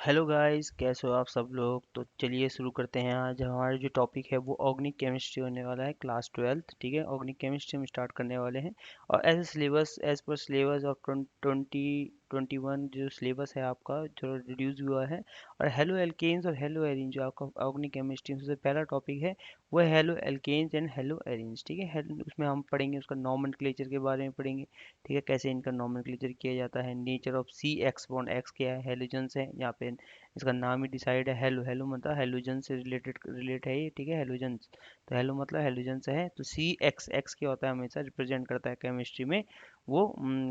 Hello guys, कैसे हो आप सब लोग। तो चलिए शुरू करते हैं। आज हमारा जो टॉपिक है वो ऑर्गेनिक केमिस्ट्री होने वाला है, क्लास 12। ठीक है, ऑर्गेनिक केमिस्ट्री हम स्टार्ट करने वाले हैं। और as syllabus, as per syllabus और 2021 जो सिलेबस है आपका जो रिड्यूस हुआ है। और हेलो एल्केन्स और हेलो एरीन जो आपका ऑर्गेनिक केमिस्ट्री में सबसे पहला टॉपिक है वो है halo alkanes and hello arenes. ठीक है, उसमें हम पढ़ेंगे उसका नॉमेनक्लेचर के बारे में पढ़ेंगे। ठीक है, कैसे इनका नॉमेनक्लेचर किया जाता है, nature of C X bond, X क्या है, हेलोजन्स है यहाँ पे। इसका नाम ही डिसाइड है, हेलो हेलो मतलब हेलोजन से रिलेट है ये। ठीक है, हेलोजन्स, तो हेलो मतलब हेलोजन से है। तो सी एक्स, एक्स क्या होता है, हमेशा रिप्रेजेंट करता है केमिस्ट्री में वो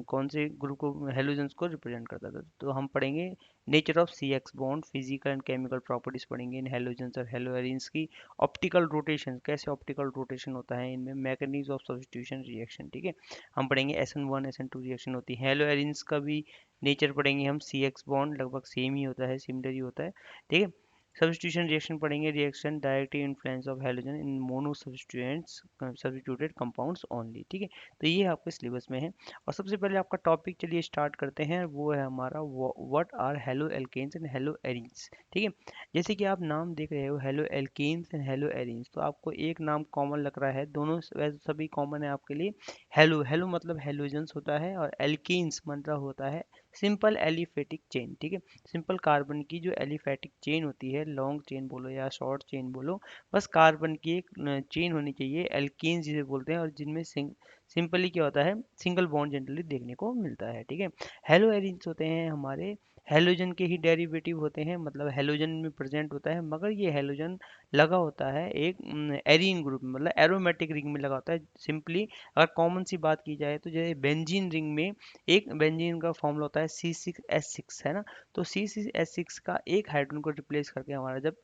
कौन से ग्रुप को, हेलोजन्स को रिप्रेजेंट करता था। तो हम पढ़ेंगे nature of C X bond, physical and chemical properties पढ़ेंगे इन हेलोजन्स और हेलोएरिन्स की। ऑप्टिकल रोटेशन, कैसे ऑप्टिकल रोटेशन होता है इनमें, मैकेनिज्म ऑफ सब्स्टिट्यूशन रिएक्शन। ठीक है, हम पढ़ेंगे SN1 SN2 रिएक्शन होती है। हेलोएरिन्स का भी नेचर पढ़ेंगे हम। सी एक्स बॉन्ड लगभग सेम ही होता है, सिमिलर ही होता है। ठीक है, सब्स्टिट्यूशन रिएक्शन पढ़ेंगे, reaction directly influence of halogen in mono substituents substituted compounds only. ठीक है, तो ये आपके सिलेबस में है। और सबसे पहले आपका टॉपिक चलिए स्टार्ट करते हैं, वो है हमारा what are halo alkanes and hello arenes. ठीक है, जैसे कि आप नाम देख रहे हो halo alkanes and hello arenes, तो आपको एक नाम कॉमन लग रहा है, दोनों वैसे सभी कॉमन है आपके लिए। हेलो हेलो मतलब हेलोजन्स होता है, और एल्कीन्स मतलब होता है सिंपल एलिफेटिक चेन। ठीक है, सिंपल कार्बन की जो एलिफेटिक चेन होती है, लॉन्ग चेन बोलो या शॉर्ट चेन बोलो, बस कार्बन की एक चेन होनी चाहिए, एल्कीन्स जिसे बोलते हैं, और जिनमें सिंपली क्या होता है, सिंगल बॉन्ड जनरली देखने को मिलता है। ठीक है, हेलो एरिन्स होते हैं हमारे हेलोजन के ही डेरिवेटिव होते हैं, मतलब हेलोजन में प्रेजेंट होता है, मगर ये हेलोजन लगा होता है एक एरीन ग्रुप में, मतलब एरोमेटिक रिंग में लगा होता है। सिंपली अगर कॉमन सी बात की जाए तो जैसे बेंजीन रिंग में एक बेंजीन का फॉर्मूला होता है C6H6, है ना। तो C6H6 का एक हाइड्रोजन को रिप्लेस करके हमारा जब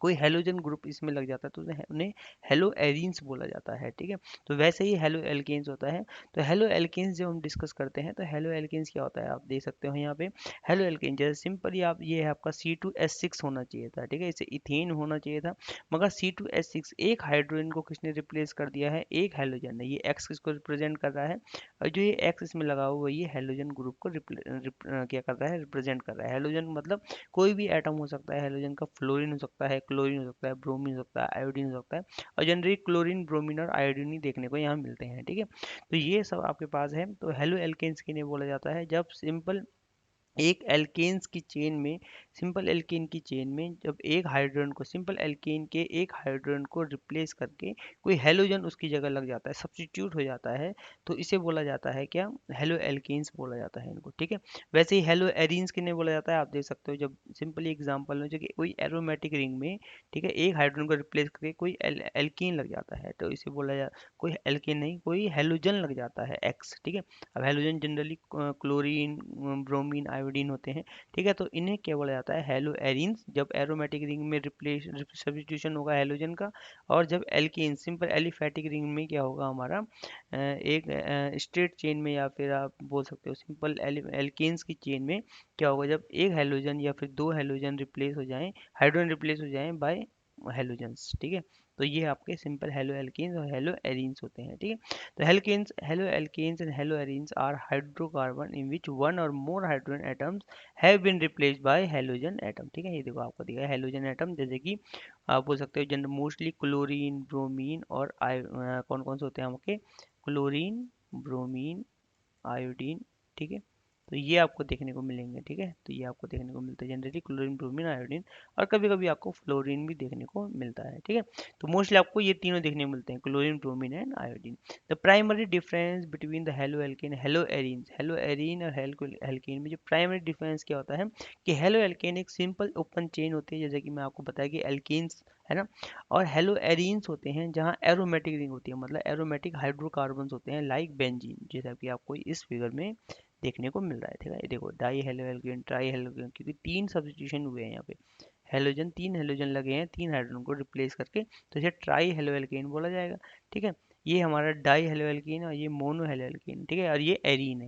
कोई हेलोजन ग्रुप इसमें लग जाता है तो उन्हें हेलो एरीन्स बोला जाता है। ठीक है, तो वैसे ही हेलो एल्केन्स होता है। तो हेलो एल्केन्स जब हम डिस्कस करते हैं तो हेलो एल्केन्स क्या होता है आप देख सकते हो यहाँ पे। हेलो एल्केन जैसे सिंपली आप, ये है आपका C2H6 होना चाहिए था। ठीक है, इसे इथेन होना चाहिए था, मगर C2H6 एक हाइड्रोजन को किसने रिप्लेस कर दिया है, एक हेलोजन ने। ये एक्स किसको रिप्रेजेंट कर रहा है, और जो ये एक्स इसमें लगा हुआ है ये हेलोजन ग्रुप को क्या कर रहा है, रिप्रेजेंट कर रहा है। हेलोजन मतलब कोई भी एटम हो सकता है हेलोजन का, फ्लोरीन हो सकता है, क्लोरीन हो सकता है, ब्रोमीन हो सकता है, आयोडीन हो सकता है। और जनरली क्लोरीन, ब्रोमीन और आयोडीन ही देखने को यहाँ मिलते हैं। ठीक है, तो ये सब आपके पास है। तो हेलो एल्केन्स किन्हें बोला जाता है, जब सिंपल एक एल्केन्स की चेन में, सिंपल एल्केन की चेन में जब एक हाइड्रोजन को, सिंपल एल्केन के एक हाइड्रोजन को रिप्लेस करके कोई हेलोजन उसकी जगह लग जाता है, सब्स्टिट्यूट हो जाता है, तो इसे बोला जाता है क्या, हेलो एल्केन्स बोला जाता है इनको। ठीक है, वैसे ही हेलो एरीन्स किन्हें बोला जाता है आप देख सकते हो, जब सिंपली एग्जांपल हो जो कि कोई एरोमेटिक रिंग में, ठीक है, एक हाइड्रोजन को रिप्लेस करके कोई एल्कीन लग जाता है, तो इसे बोला जा, कोई एल्कीन नहीं, कोई हेलोजन लग जाता है, एक्स। ठीक है, अब halogen generally chlorine, bromine, iodine होते हैं। ठीक है, तो इन्हें क्या बोला जाता है, हेलो एरीन्स, जब एरोमेटिक रिंग में रिप्लेस सब्स्टिट्यूशन होगा हेलोजन का। और जब एल्कीन, सिंपल एलिफेटिक रिंग में क्या होगा हमारा, एक स्ट्रेट चेन में, या फिर आप बोल सकते हो सिंपल एल्केन्स की चेन में क्या होगा, जब एक हेलोजन या फिर दो हेलोजन रिप्लेस हो जाएं, हाइड्रोजन रिप्लेस हो जाएं बाय हेलोजन्स। ठीक है, तो ये आपके सिंपल हेलो एल्केन्स और हेलो एरीन्स होते हैं। ठीक है, तो haloalkanes, halo alkanes and hello arenes are hydrocarbon in which one or more hydrogen atoms have been replaced by halogen atom. ठीक है, ये देखो आपको दिखा है हेलोजन एटम, जैसे कि आप बोल सकते हो जनरल मोस्टली क्लोरीन, ब्रोमीन और कौन कौन से होते हैं आपके, क्लोरीन, ब्रोमीन, आयोडीन। ठीक है, तो ये आपको देखने को मिलेंगे। ठीक है, तो ये आपको देखने को मिलता है जनरली क्लोरीन, ब्रोमीन, आयोडीन, और कभी कभी आपको फ्लोरीन भी देखने को मिलता है। ठीक है, तो मोस्टली आपको ये तीनों देखने को मिलते हैं, chlorine, bromine and iodine. The primary difference between the halo alkane, hello arene, hello arene और एल्केन में जो प्राइमरी डिफरेंस क्या होता है कि हेलो एल्केन एक सिंपल ओपन चेन होती है, जैसे कि मैं आपको बताया कि एल्केन्स, है ना। और हेलो एरीन्स होते हैं जहाँ एरोमेटिक रिंग होती है, मतलब एरोमेटिक हाइड्रोकार्बन्स होते हैं, लाइक बेंजीन, जैसा कि आपको इस फिगर में देखने को मिल रहा है। ठीक है, ये देखो die halo alkane, try halo alkane, क्योंकि तीन सब्स्टिट्यूशन हुए हैं यहाँ पे, हेलोजन, तीन हेलोजन लगे हैं तीन हाइड्रोजन को रिप्लेस करके, तो इसे ट्राई हेलो एल्केन बोला जाएगा। ठीक है, ये हमारा डाई हेलो एल्केन और ये मोनो हेलो एल्केन। ठीक है, और ये एरीन है,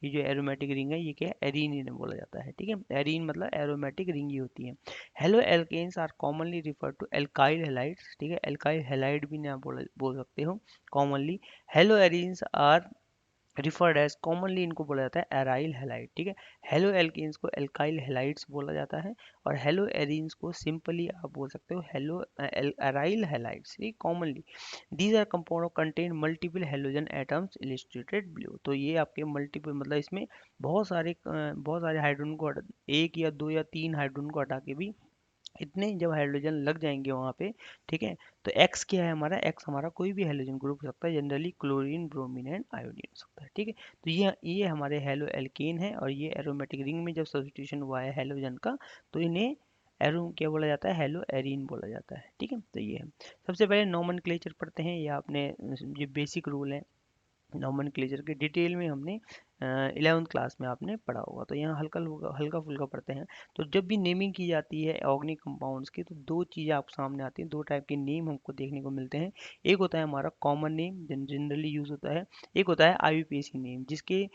ये जो एरोमेटिक रिंग है ये क्या है, एरीन इन्हें बोला जाता है। ठीक है, एरीन मतलब एरोमेटिक रिंग ही होती है। Halo alkanes are commonly refer to alkyl halides. ठीक है, एल्काइल हैलाइड भी ना बोल सकते हो commonly. Halo arenes are referred as, commonly इनको बोला जाता है एराइल हैलाइड, ठीक है। हेलो एल्केन्स को एल्काइल हैलाइड्स बोला जाता है, और हेलो एरीन्स को सिंपली आप बोल सकते हो हेलो एराइल हैलाइड्स, ठीक, commonly. These are compound contain multiple halogen atoms illustrated blue. तो ये आपके मल्टीपल मतलब इसमें बहुत सारे हाइड्रोजन को एक या दो या तीन हाइड्रोजन को हटा के भी इतने जब हाइड्रोजन लग जाएंगे वहाँ पे, ठीक है। तो एक्स क्या है हमारा, एक्स हमारा कोई भी हाइड्रोजन ग्रुप हो सकता है, generally chlorine, bromine and iodine हो सकता है, ठीक है। तो ये हमारे हेलो एल्केन है, और ये एरोमेटिक रिंग में जब सब्स्टिट्यूशन हुआ है हेलोजन का, तो इन्हें एरो क्या बोला जाता है, हेलो एरीन बोला जाता है, ठीक है। तो ये है, सबसे पहले नोमेनक्लेचर पढ़ते हैं, या आपने ये बेसिक रूल है नोमेनक्लेचर के, डिटेल में हमने 11th क्लास में आपने पढ़ा होगा, तो यहाँ हल्का फुल्का पढ़ते हैं। तो जब भी नेमिंग की जाती है ऑर्गेनिक कंपाउंड्स की, तो दो चीज़ें आप सामने आती हैं, दो टाइप के नेम हमको देखने को मिलते हैं। एक होता है हमारा कॉमन नेम जनरली यूज होता है, एक होता है आईयूपीएसी नेम, जिसके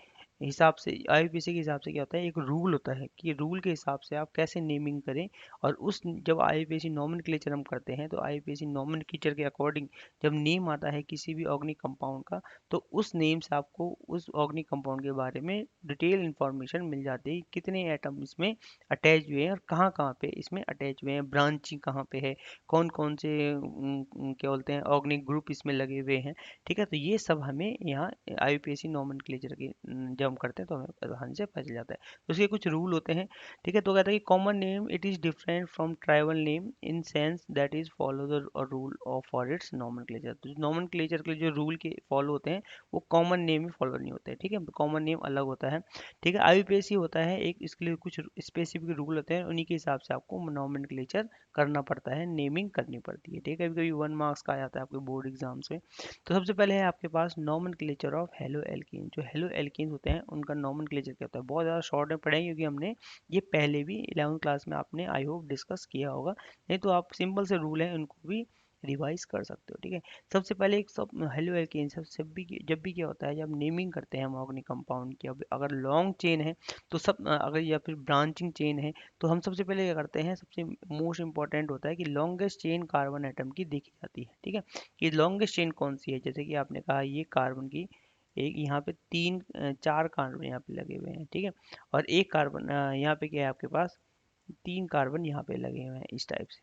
हिसाब से आईयूपीएसी के हिसाब से क्या होता है, एक रूल होता है कि रूल के हिसाब से आप कैसे नेमिंग करें। और उस जब आईयूपीएसी नोमेनक्लेचर हम करते हैं, तो आईयूपीएसी नोमेनक्लेचर के अकॉर्डिंग जब नेम आता है किसी भी ऑर्गेनिक कंपाउंड का, तो उस नेम से आपको उस ऑर्गेनिक कंपाउंड के बारे में डिटेल इंफॉर्मेशन मिल जाती है, कितने एटम इसमें अटैच हुए हैं और कहाँ कहाँ पे इसमें अटैच हुए हैं, ब्रांचिंग कहाँ पे है, कौन कौन से क्या बोलते हैं ऑर्गेनिक ग्रुप इसमें लगे हुए हैं, ठीक है। तो ये सब हमें यहाँ आईयूपीएसी नोमेनक्लेचर के जब हम करते हैं तो हमें आसानी से पता चल जाता है। तो इसके कुछ रूल होते हैं, ठीक है। तो कहता है कि common name it is different from tribal name in sense that is follow the rule of for its nomenclature. तो नोमेनक्लेचर के जो रूल के फॉलो होते हैं वो कॉमन नेम में फॉलो नहीं होते हैं, ठीक है। तो कॉमन नेम अलग होता है, ठीक है। आईयूपीएसी होता है एक, इसके लिए कुछ स्पेसिफिक रूल होते हैं, उन्हीं के हिसाब से आपको नोमेनक्लेचर करना पड़ता है, नेमिंग करनी पड़ती है, ठीक है। कभी कभी 1 मार्क्स का आ जाता है आपके बोर्ड एग्जाम्स में। तो सबसे पहले है आपके पास नोमेनक्लेचर ऑफ हेलो एल्कीन। जो हेलो एल्कीन होते हैं उनका नोमेनक्लेचर क्या होता है, बहुत ज़्यादा शॉर्ट में पढ़ेंगे क्योंकि हमने ये पहले भी 11th क्लास में आपने आई होप डिस्कस किया होगा, नहीं तो आप सिंपल से रूल हैं उनको भी रिवाइज कर सकते हो, ठीक है। सबसे पहले एक सब हेलो एल्केन जब भी क्या होता है, जब नेमिंग करते हैं हम ऑर्गेनिक कंपाउंड की, अब अगर लॉन्ग चेन है तो सब अगर या फिर ब्रांचिंग चेन है, तो हम सबसे पहले क्या करते हैं, सबसे मोस्ट इंपॉर्टेंट होता है कि लॉन्गेस्ट चेन कार्बन एटम की देखी जाती है, ठीक है। कि लॉन्गेस्ट चेन कौन सी है, जैसे कि आपने कहा ये कार्बन की एक यहाँ पे चार कार्बन यहाँ पे लगे हुए हैं, ठीक है। और एक कार्बन यहाँ पे क्या है आपके पास, तीन कार्बन यहाँ पे लगे हुए हैं इस टाइप से,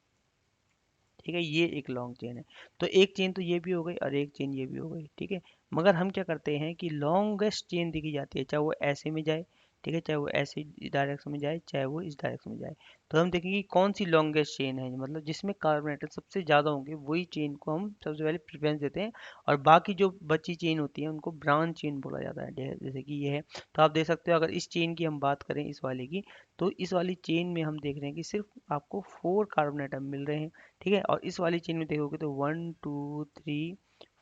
ठीक है। ये एक लॉन्ग चेन है। तो एक चेन तो ये भी हो गई और एक चेन ये भी हो गई, ठीक है। मगर हम क्या करते हैं कि लॉन्गेस्ट चेन देखी जाती है, चाहे वो ऐसे में जाए, ठीक है, चाहे वो ऐसे डायरेक्शन में जाए, चाहे वो इस डायरेक्शन में जाए। तो हम देखेंगे कि कौन सी लॉन्गेस्ट चेन है, मतलब जिसमें कार्बन एटम सबसे ज़्यादा होंगे वही चेन को हम सबसे पहले प्रेफरेंस देते हैं। और बाकी जो बची चेन होती है उनको ब्रांच चेन बोला जाता है, जैसे कि ये है। तो आप देख सकते हो अगर इस चेन की हम बात करें, इस वाले की, तो इस वाली चेन में हम देख रहे हैं कि सिर्फ आपको 4 कार्बन एटम मिल रहे हैं, ठीक है। और इस वाली चेन में देखोगे तो 1 2 3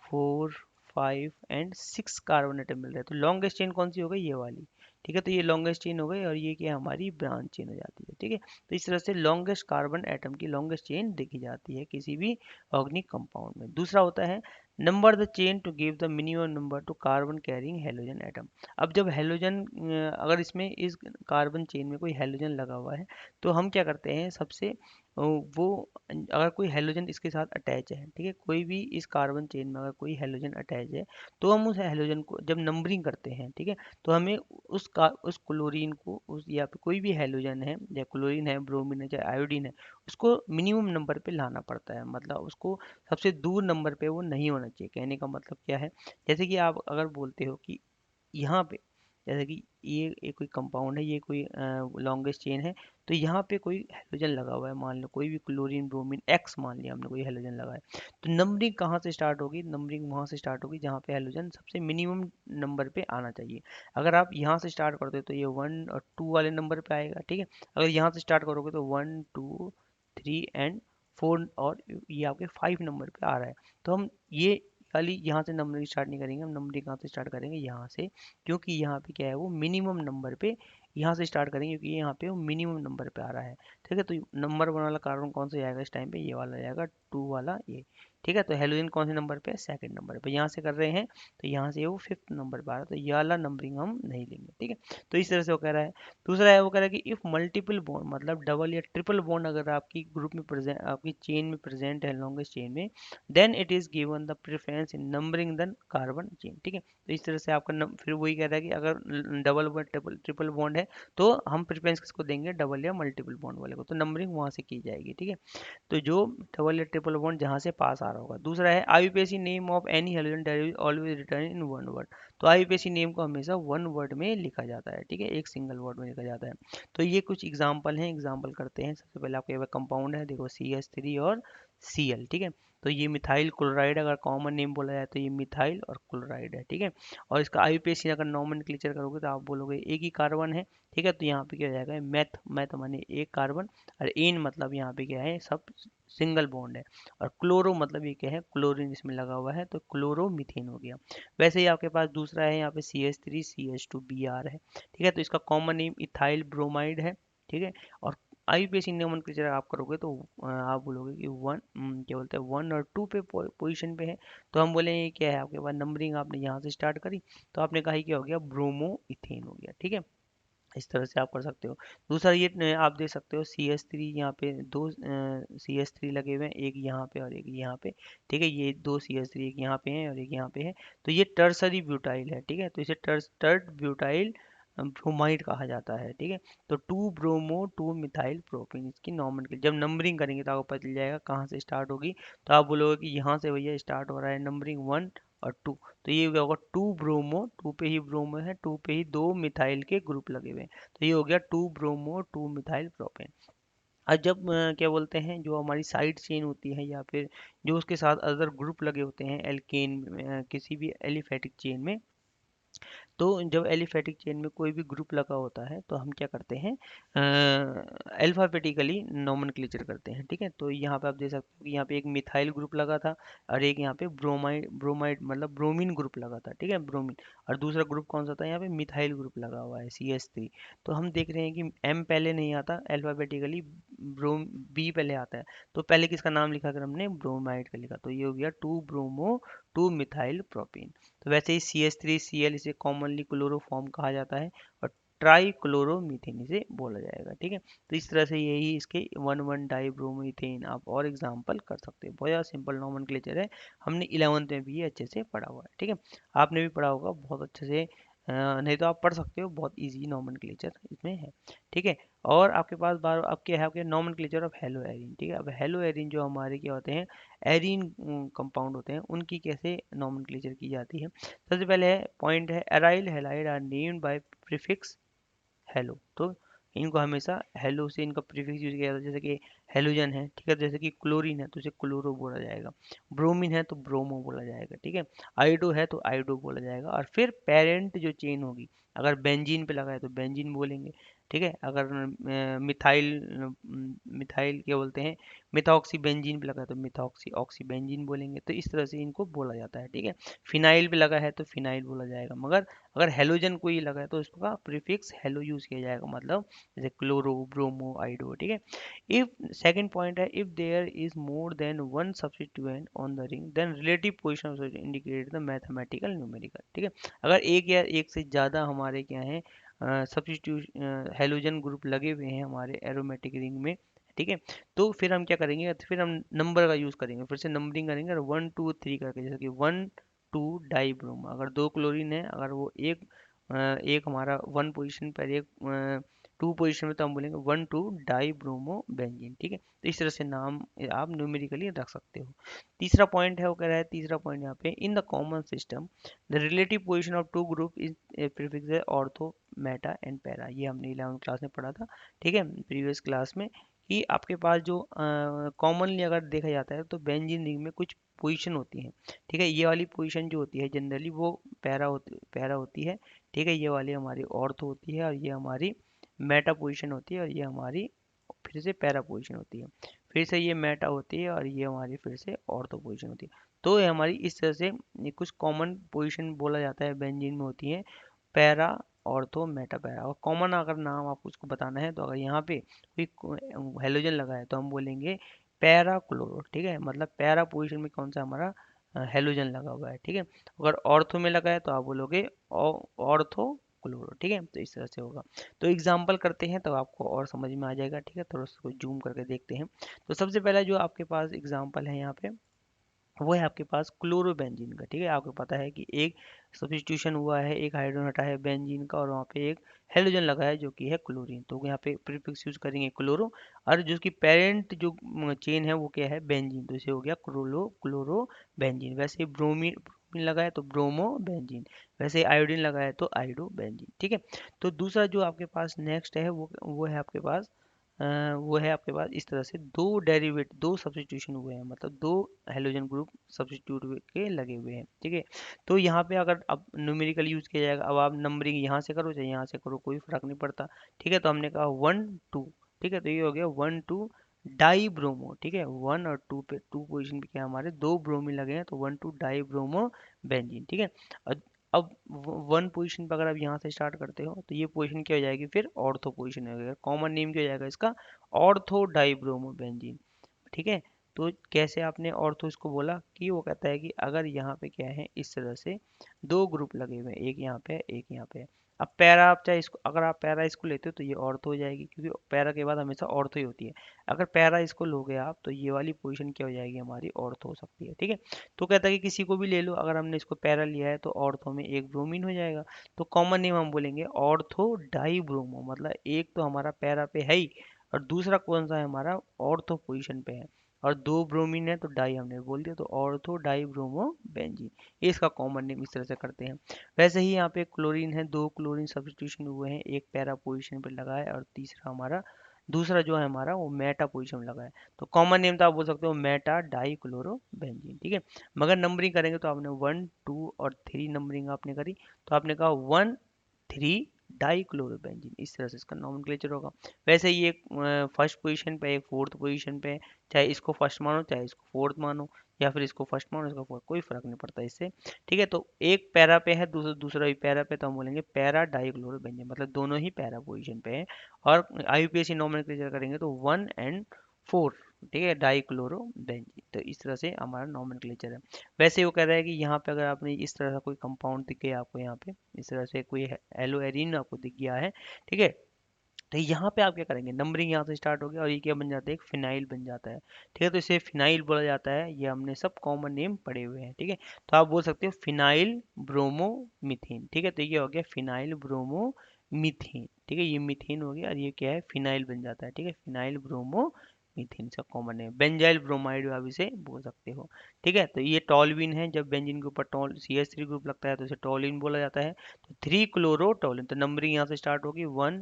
4 5 एंड 6 कार्बन एटम मिल रहे हैं। तो लॉन्गेस्ट चेन कौन सी हो गई, ये वाली, ठीक है। तो ये लॉन्गेस्ट चेन हो गई और ये क्या हमारी ब्रांच चेन हो जाती है, ठीक है। तो इस तरह से लॉन्गेस्ट कार्बन एटम की लॉन्गेस्ट चेन देखी जाती है किसी भी ऑर्गेनिक कंपाउंड में। दूसरा होता है number the chain to give the minimum number to carbon carrying halogen atom. अब जब हेलोजन अगर इसमें इस कार्बन चेन में कोई हेलोजन लगा हुआ है, तो हम क्या करते हैं, सबसे वो अगर कोई हेलोजन इसके साथ अटैच है, ठीक है, कोई भी इस कार्बन चेन में अगर कोई हेलोजन अटैच है, तो हम उस हेलोजन को जब नंबरिंग करते हैं, ठीक है, तो हमें उस क्लोरीन को उस या फिर कोई भी हेलोजन है, या क्लोरीन है, ब्रोमीन है, चाहे आयोडीन है, उसको मिनिमम नंबर पे लाना पड़ता है। मतलब उसको सबसे दूर नंबर पे वो नहीं होना चाहिए। कहने का मतलब क्या है, जैसे कि आप अगर बोलते हो कि यहाँ पे, जैसे कि ये कोई कंपाउंड है, ये कोई लॉन्गेस्ट चेन है, तो यहाँ पे कोई हेलोजन लगा हुआ है, मान लो कोई भी क्लोरीन, ब्रोमीन, एक्स मान लिया हमने कोई हेलोजन लगा है। तो नंबरिंग कहाँ से स्टार्ट होगी, नंबरिंग वहाँ से स्टार्ट होगी जहाँ पे हेलोजन सबसे मिनिमम नंबर पे आना चाहिए। अगर आप यहाँ से स्टार्ट करते हो तो ये 1 और 2 वाले नंबर पे आएगा, ठीक है। अगर यहाँ से स्टार्ट करोगे तो 1 2 3 एंड 4, और ये आपके 5 नंबर पे आ रहा है। तो हम ये खाली यहाँ से नंबरिंग स्टार्ट नहीं करेंगे, हम नंबरिंग कहाँ से स्टार्ट करेंगे, यहाँ से, क्योंकि यहाँ पे क्या है, वो मिनिमम नंबर पे यहाँ से स्टार्ट करेंगे, क्योंकि यहाँ पे वो मिनिमम नंबर पे आ रहा है, ठीक है। तो नंबर 1 वाला कार्बन कौन सा जाएगा इस टाइम पे, ये वाला जाएगा 2 वाला ये, ठीक है। तो हेलोजन कौन से नंबर पे है, सेकंड नंबर पे। यहाँ से कर रहे हैं तो यहाँ से वो 5th नंबर पे आ रहा है, तो ये वाला नंबरिंग हम नहीं लेंगे, ठीक है। तो इस तरह से वो कह रहा है। दूसरा है वो कह रहा है कि इफ मल्टीपल बॉन्ड मतलब डबल या ट्रिपल बॉन्ड अगर आपकी ग्रुप में प्रेजेंट, आपकी चेन में प्रेजेंट है, लॉन्गेस्ट चेन में, then it is given the preference in numbering the carbon chain, ठीक है। तो इस तरह से आपका फिर वही कह रहा है कि अगर डबल बॉन्ड ट्रिपल बॉन्ड है तो हम प्रेफरेंस किसको देंगे, डबल या मल्टीपल बॉन्ड वाले को, तो नंबरिंग वहां से की जाएगी, ठीक है। तो जो डबल या ट्रिपल बॉन्ड जहां से पास आ रहा होगा। दूसरा है IUPAC name of any halogen derivative always return in one word. तो आईयूपीएसी नेम को हमेशा वन वर्ड में लिखा जाता है, ठीक है, एक सिंगल वर्ड में लिखा जाता है। तो ये कुछ एग्जांपल हैं, एग्जांपल करते हैं। सबसे पहले आपके पास कंपाउंड है, देखो CH3 और Cl, ठीक है। तो ये मिथाइल क्लोराइड, अगर कॉमन नेम बोला जाए तो ये मिथाइल और क्लोराइड है, ठीक है। और इसका आईयूपीएसी अगर नॉमेनक्लेचर करोगे तो आप बोलोगे एक ही कार्बन है, ठीक है। तो यहाँ पे क्या हो जाएगा, मैथ मैथ माने एक कार्बन, और एन मतलब यहाँ पे क्या है, सब सिंगल बॉन्ड है। और क्लोरो मतलब ये क्या है, क्लोरीन इसमें लगा हुआ है, तो क्लोरोमीथेन हो गया। वैसे ही आपके पास दूसरा है यहाँ पे CH3 CH2Br है, ठीक है। तो इसका कॉमन नेम इथाइल ब्रोमाइड है, ठीक है। और आईयूपीएसी नोमेनक्लेचर आप करोगे तो आप बोलोगे कि क्या बोलते हैं 1 और 2 पे पोजीशन पे है, तो हम बोलेंगे क्या है, आपके पास नंबरिंग आपने यहाँ से स्टार्ट करी तो आपने कहा क्या हो गया, ब्रोमो इथेन हो गया, ठीक है। इस तरह से आप कर सकते हो। दूसरा ये आप देख सकते हो CH3, यहाँ पे दो CH3 लगे हुए हैं, एक यहाँ पे और एक यहाँ पे, ठीक है। ये दो CH3 एक यहाँ पे है और एक यहाँ पे है, तो ये टर्सरी ब्यूटाइल है, ठीक है। तो इसे टर्ट ब्यूटाइल ब्रोमाइड कहा जाता है, ठीक है। तो 2 ब्रोमो 2 मिथाइल प्रोपिन, इसकी नॉर्मल जब नंबरिंग करेंगे तो आपको पता चल जाएगा कहाँ से स्टार्ट होगी। तो आप बोलोगे कि यहाँ से भैया स्टार्ट हो रहा है नंबरिंग 1 और 2, तो ये क्या होगा 2 ब्रोमो, 2 पे ही ब्रोमो है, 2 पे ही 2 मिथाइल के ग्रुप लगे हुए हैं, तो ये हो गया 2 ब्रोमो 2 मिथाइल प्रोपेन। अब जब क्या बोलते हैं, जो हमारी साइड चेन होती है या फिर जो उसके साथ अदर ग्रुप लगे होते हैं एल्केन किसी भी एलिफेटिक चेन में, तो जब एलिफेटिक चेन में कोई भी ग्रुप लगा होता है तो हम क्या करते हैं, अल्फ़ाबेटिकली नोमेनक्लेचर करते हैं, ठीक है। तो यहाँ पे आप देख सकते हो कि यहाँ पे एक मिथाइल ग्रुप लगा था और एक यहाँ पे ब्रोमाइड ब्रोमाइड मतलब ब्रोमीन ग्रुप लगा था, ठीक है, ब्रोमीन। और दूसरा ग्रुप कौन सा था, यहाँ पे मिथाइल ग्रुप लगा हुआ है CH3। तो हम देख रहे हैं कि M पहले नहीं आता अल्फ़ाबेटिकली, ब्रोम B पहले आता है, तो पहले किसका नाम लिखा, अगर हमने ब्रोमाइड का लिखा तो ये हो गया 2 ब्रोमो 2 मिथाइल प्रोपीन। तो वैसे ही CH3Cl इसे कॉमनली क्लोरोफॉर्म कहा जाता है और ट्राई क्लोरोमीथेन इसे बोला जाएगा, ठीक है। तो इस तरह से यही इसके 1,1 डाइब्रोमीथेन आप और एग्जांपल कर सकते हैं। बहुत ज़्यादा सिंपल नॉमेनक्लेचर है, हमने 11th में भी ये अच्छे से पढ़ा हुआ है, ठीक है। आपने भी पढ़ा होगा बहुत अच्छे से, नहीं तो आप पढ़ सकते हो, बहुत इजी नॉमेनक्लेचर इसमें है, ठीक है। और आपके पास बार आपके है आपके नॉमेनक्लेचर ऑफ हेलो एरिन, ठीक है। अब हेलो एरिन जो हमारे क्या होते हैं, एरीन कंपाउंड होते हैं, उनकी कैसे नॉमेनक्लेचर की जाती है। सबसे पहले है पॉइंट है, aryl halide are named by prefix halo. तो इनको हमेशा हेलो से इनका प्रीफिक्स यूज किया जाता है, जैसे कि हेलोजन है, ठीक है, जैसे कि क्लोरीन है तो उसे क्लोरो बोला जाएगा, ब्रोमीन है तो ब्रोमो बोला जाएगा, ठीक है। आइडो है तो आइडो बोला जाएगा। और फिर पेरेंट जो चेन होगी, अगर बेंजीन पे लगा है तो बेंजीन बोलेंगे, ठीक है। अगर मिथाइल क्या बोलते हैं, मिथॉक्सी बेंजीन पे लगा है तो मिथॉक्सी ऑक्सी बेंजीन बोलेंगे। तो इस तरह से इनको बोला जाता है, ठीक है। फिनाइल पे लगा है तो फिनाइल बोला जाएगा, मगर अगर हेलोजन कोई लगा है तो उसका प्रीफिक्स हेलो यूज किया जाएगा, मतलब जैसे क्लोरो ब्रोमो आइडो, ठीक है। इफ सेकंड पॉइंट है, if there is more than one substituent on the ring then relative position of indicate the mathematical numerical, ठीक है। अगर एक या एक से ज़्यादा हमारे क्या है सब्स्टिट्यूट हेलोजन ग्रुप लगे हुए हैं हमारे एरोमेटिक रिंग में, ठीक है, तो फिर हम क्या करेंगे, तो फिर हम नंबर का यूज़ करेंगे, फिर से नंबरिंग करेंगे और 1 2 3 करके, जैसे कि 1 2 डाई ब्रोमो। अगर दो क्लोरीन है, अगर वो एक हमारा 1 पोजीशन पर, एक 2 पोजीशन में, तो हम बोलेंगे 1 2 डाई ब्रोमो बेंजीन, ठीक है। तो इस तरह से नाम आप न्यूमेरिकली रख सकते हो। तीसरा पॉइंट है वो कह रहा है, तीसरा पॉइंट यहाँ पे, in the common system the relative position of two group is prefix है ऑर्थो मेटा एंड पैरा। ये हमने 11th क्लास में पढ़ा था, ठीक है, प्रीवियस क्लास में, कि आपके पास जो कॉमनली अगर देखा जाता है तो बेंजीन रिंग में कुछ पोजीशन होती हैं, ठीक है। ये वाली पोजीशन जो होती है जनरली वो पैरा होती है, ठीक है। ये वाली हमारी ऑर्थो होती है और ये हमारी मेटा पोजीशन होती है और ये हमारी फिर से पैरा पोजीशन होती है, फिर से ये मेटा होती है और ये हमारी फिर से ऑर्थो पोजीशन होती है। तो ये हमारी इस तरह से ये कुछ कॉमन पोजीशन बोला जाता है बेंजीन में होती है, पैरा ऑर्थो मेटा पैरा। और कॉमन अगर नाम आपको उसको बताना है तो अगर यहाँ पे कोई हेलोजन लगा है तो हम बोलेंगे पैरा क्लोरो, ठीक है, मतलब पैरा पोजीशन में कौन सा हमारा हेलोजन लगा हुआ है, ठीक है। अगर ऑर्थो में लगा है तो आप बोलोगे ऑर्थो क्लोरो, ठीक है, तो इस तरह से होगा। तो एग्जाम्पल करते हैं तब आपको और समझ में आ जाएगा, ठीक है। थोड़ा सा जूम करके देखते हैं। तो सबसे पहला जो आपके पास एग्जाम्पल है यहाँ पे, वो है आपके पास क्लोरोबेंजीन का, ठीक है। आपको पता है कि एक सब्स्टिट्यूशन हुआ है, एक हाइड्रोजन हटा है बेंजीन का, और वहाँ पे एक हेलोजन लगा है जो कि है क्लोरीन। तो यहाँ पे प्रीफिक्स यूज करेंगे क्लोरो, और जो उसकी पेरेंट जो चेन है वो क्या है, बेंजीन, तो इसे हो गया क्लोरो बेंजीन। वैसे ब्रोमीन ब्रोमीन लगा है तो ब्रोमो बेंजीन, वैसे आयोडीन लगा है तो आयोडो बेंजीन, ठीक है। तो दूसरा जो आपके पास नेक्स्ट है वो है आपके पास वो है आपके पास इस तरह से दो सब्स्टिट्यूशन हुए हैं, मतलब दो हेलोजन ग्रुप सब्स्टिट्यूट के लगे हुए हैं, ठीक है। तो यहाँ पे अगर अब न्यूमेरिकल यूज किया जाएगा, अब आप नंबरिंग यहाँ से करो चाहे यहाँ से करो, कोई फर्क नहीं पड़ता, ठीक है। तो हमने कहा 1 2, ठीक है, तो ये हो गया 1 2 डाई ब्रोमो, ठीक है। 1 और 2 पे, 2 पोजीशन पे क्या हमारे दो ब्रोमीन लगे हैं, तो 1 2 डाई ब्रोमो बेंजीन, ठीक है। अब अब 1 पोजीशन पर अगर आप यहाँ से स्टार्ट करते हो तो ये पोजीशन क्या हो जाएगी, फिर ऑर्थो पोजीशन हो जाएगा। कॉमन नेम क्या हो जाएगा इसका, ऑर्थो डाइब्रोमो बेंजीन, ठीक है। तो कैसे आपने ऑर्थो इसको बोला, कि वो कहता है कि अगर यहाँ पे क्या है, इस तरह से दो ग्रुप लगे हुए हैं, एक यहाँ पे एक यहाँ पे। अब पैरा, आप चाहे इसको, अगर आप पैरा इसको लेते हो तो ये ऑर्थो हो जाएगी, क्योंकि पैरा के बाद हमेशा ऑर्थो ही होती है। अगर पैरा इसको लोगे आप तो ये वाली पोजीशन क्या हो जाएगी हमारी, ऑर्थो हो सकती है, ठीक है। तो कहता है कि किसी को भी ले लो, अगर हमने इसको पैरा लिया है तो ऑर्थो में एक ब्रोमीन हो जाएगा। तो कॉमन नेम हम बोलेंगे ऑर्थो डाई ब्रोमो, मतलब एक तो हमारा पैरा पे है ही, और दूसरा कौन सा है हमारा, ऑर्थो पोजीशन पे है, और दो ब्रोमीन है तो डाई हमने बोल दिया, तो ऑर्थो डाई ब्रोमो बेंजीन, ये इसका कॉमन नेम इस तरह से करते हैं। वैसे ही यहाँ पे क्लोरीन है, दो क्लोरीन सब्स्टिट्यूशन हुए हैं, एक पैरा पोजीशन पे लगा है और तीसरा हमारा दूसरा जो है हमारा वो मेटा पोजीशन में लगा है। तो कॉमन नेम तो आप बोल सकते हो मेटा डाई क्लोरो बेंजीन, ठीक है। मगर नंबरिंग करेंगे तो आपने 1 2 और 3 नंबरिंग आपने करी, तो आपने कहा 1 3 डाई क्लोरोबेंजीन, इस तरह से इसका नॉमेनक्लेचर होगा। वैसे ही एक फर्स्ट पोजीशन पे, एक फोर्थ पोजीशन पे, चाहे इसको फर्स्ट मानो चाहे इसको फोर्थ मानो, या फिर इसको फर्स्ट मानो इसको फोर्थ, कोई फर्क नहीं पड़ता इससे, ठीक है। तो एक पैरा पे है, दूसरा भी पैरा पे, तो हम बोलेंगे पैरा डाइक्लोरोबेंजीन, मतलब दोनों ही पैरा पोजीशन पे है। और आईयूपीएसी नॉमेनक्लेचर करेंगे तो 1 और 4, ठीक है, डाइक्लोरो बेंजीन। तो इस तरह से हमारा नॉमेनक्लेचर है। वैसे वो कह रहा है कि यहाँ पे अगर आपने इस तरह का कोई कंपाउंड दिख गया आपको, यहाँ पे इस तरह से कोई एलो एरिन आपको दिख गया है, ठीक है, तो यहाँ पे आप क्या करेंगे, नंबरिंग यहाँ से स्टार्ट हो गया और ये क्या बन जाता है, एक फिनाइल बन जाता है, ठीक है। तो इसे फिनाइल बोला जाता है, ये हमने सब कॉमन नेम पढ़े हुए हैं, ठीक है। तो आप बोल सकते हो फिनाइल ब्रोमो मिथेन, ठीक है। तो ये हो गया फिनाइल ब्रोमो मिथेन, ठीक है, ये मिथेन हो गया और ये क्या है, फिनाइल बन जाता है, ठीक है। फिनाइल ब्रोमो मिथेन का कॉमन नेम, बेंजाइल ब्रोमाइड आप इसे बोल सकते हो, ठीक है। तो ये टॉलविन है, जब बेंजीन के ऊपर टॉल CH3 ग्रुप लगता है तो इसे टॉलिन बोला जाता है। तो 3 क्लोरो टॉलिन, तो नंबरिंग यहाँ से स्टार्ट होगी 1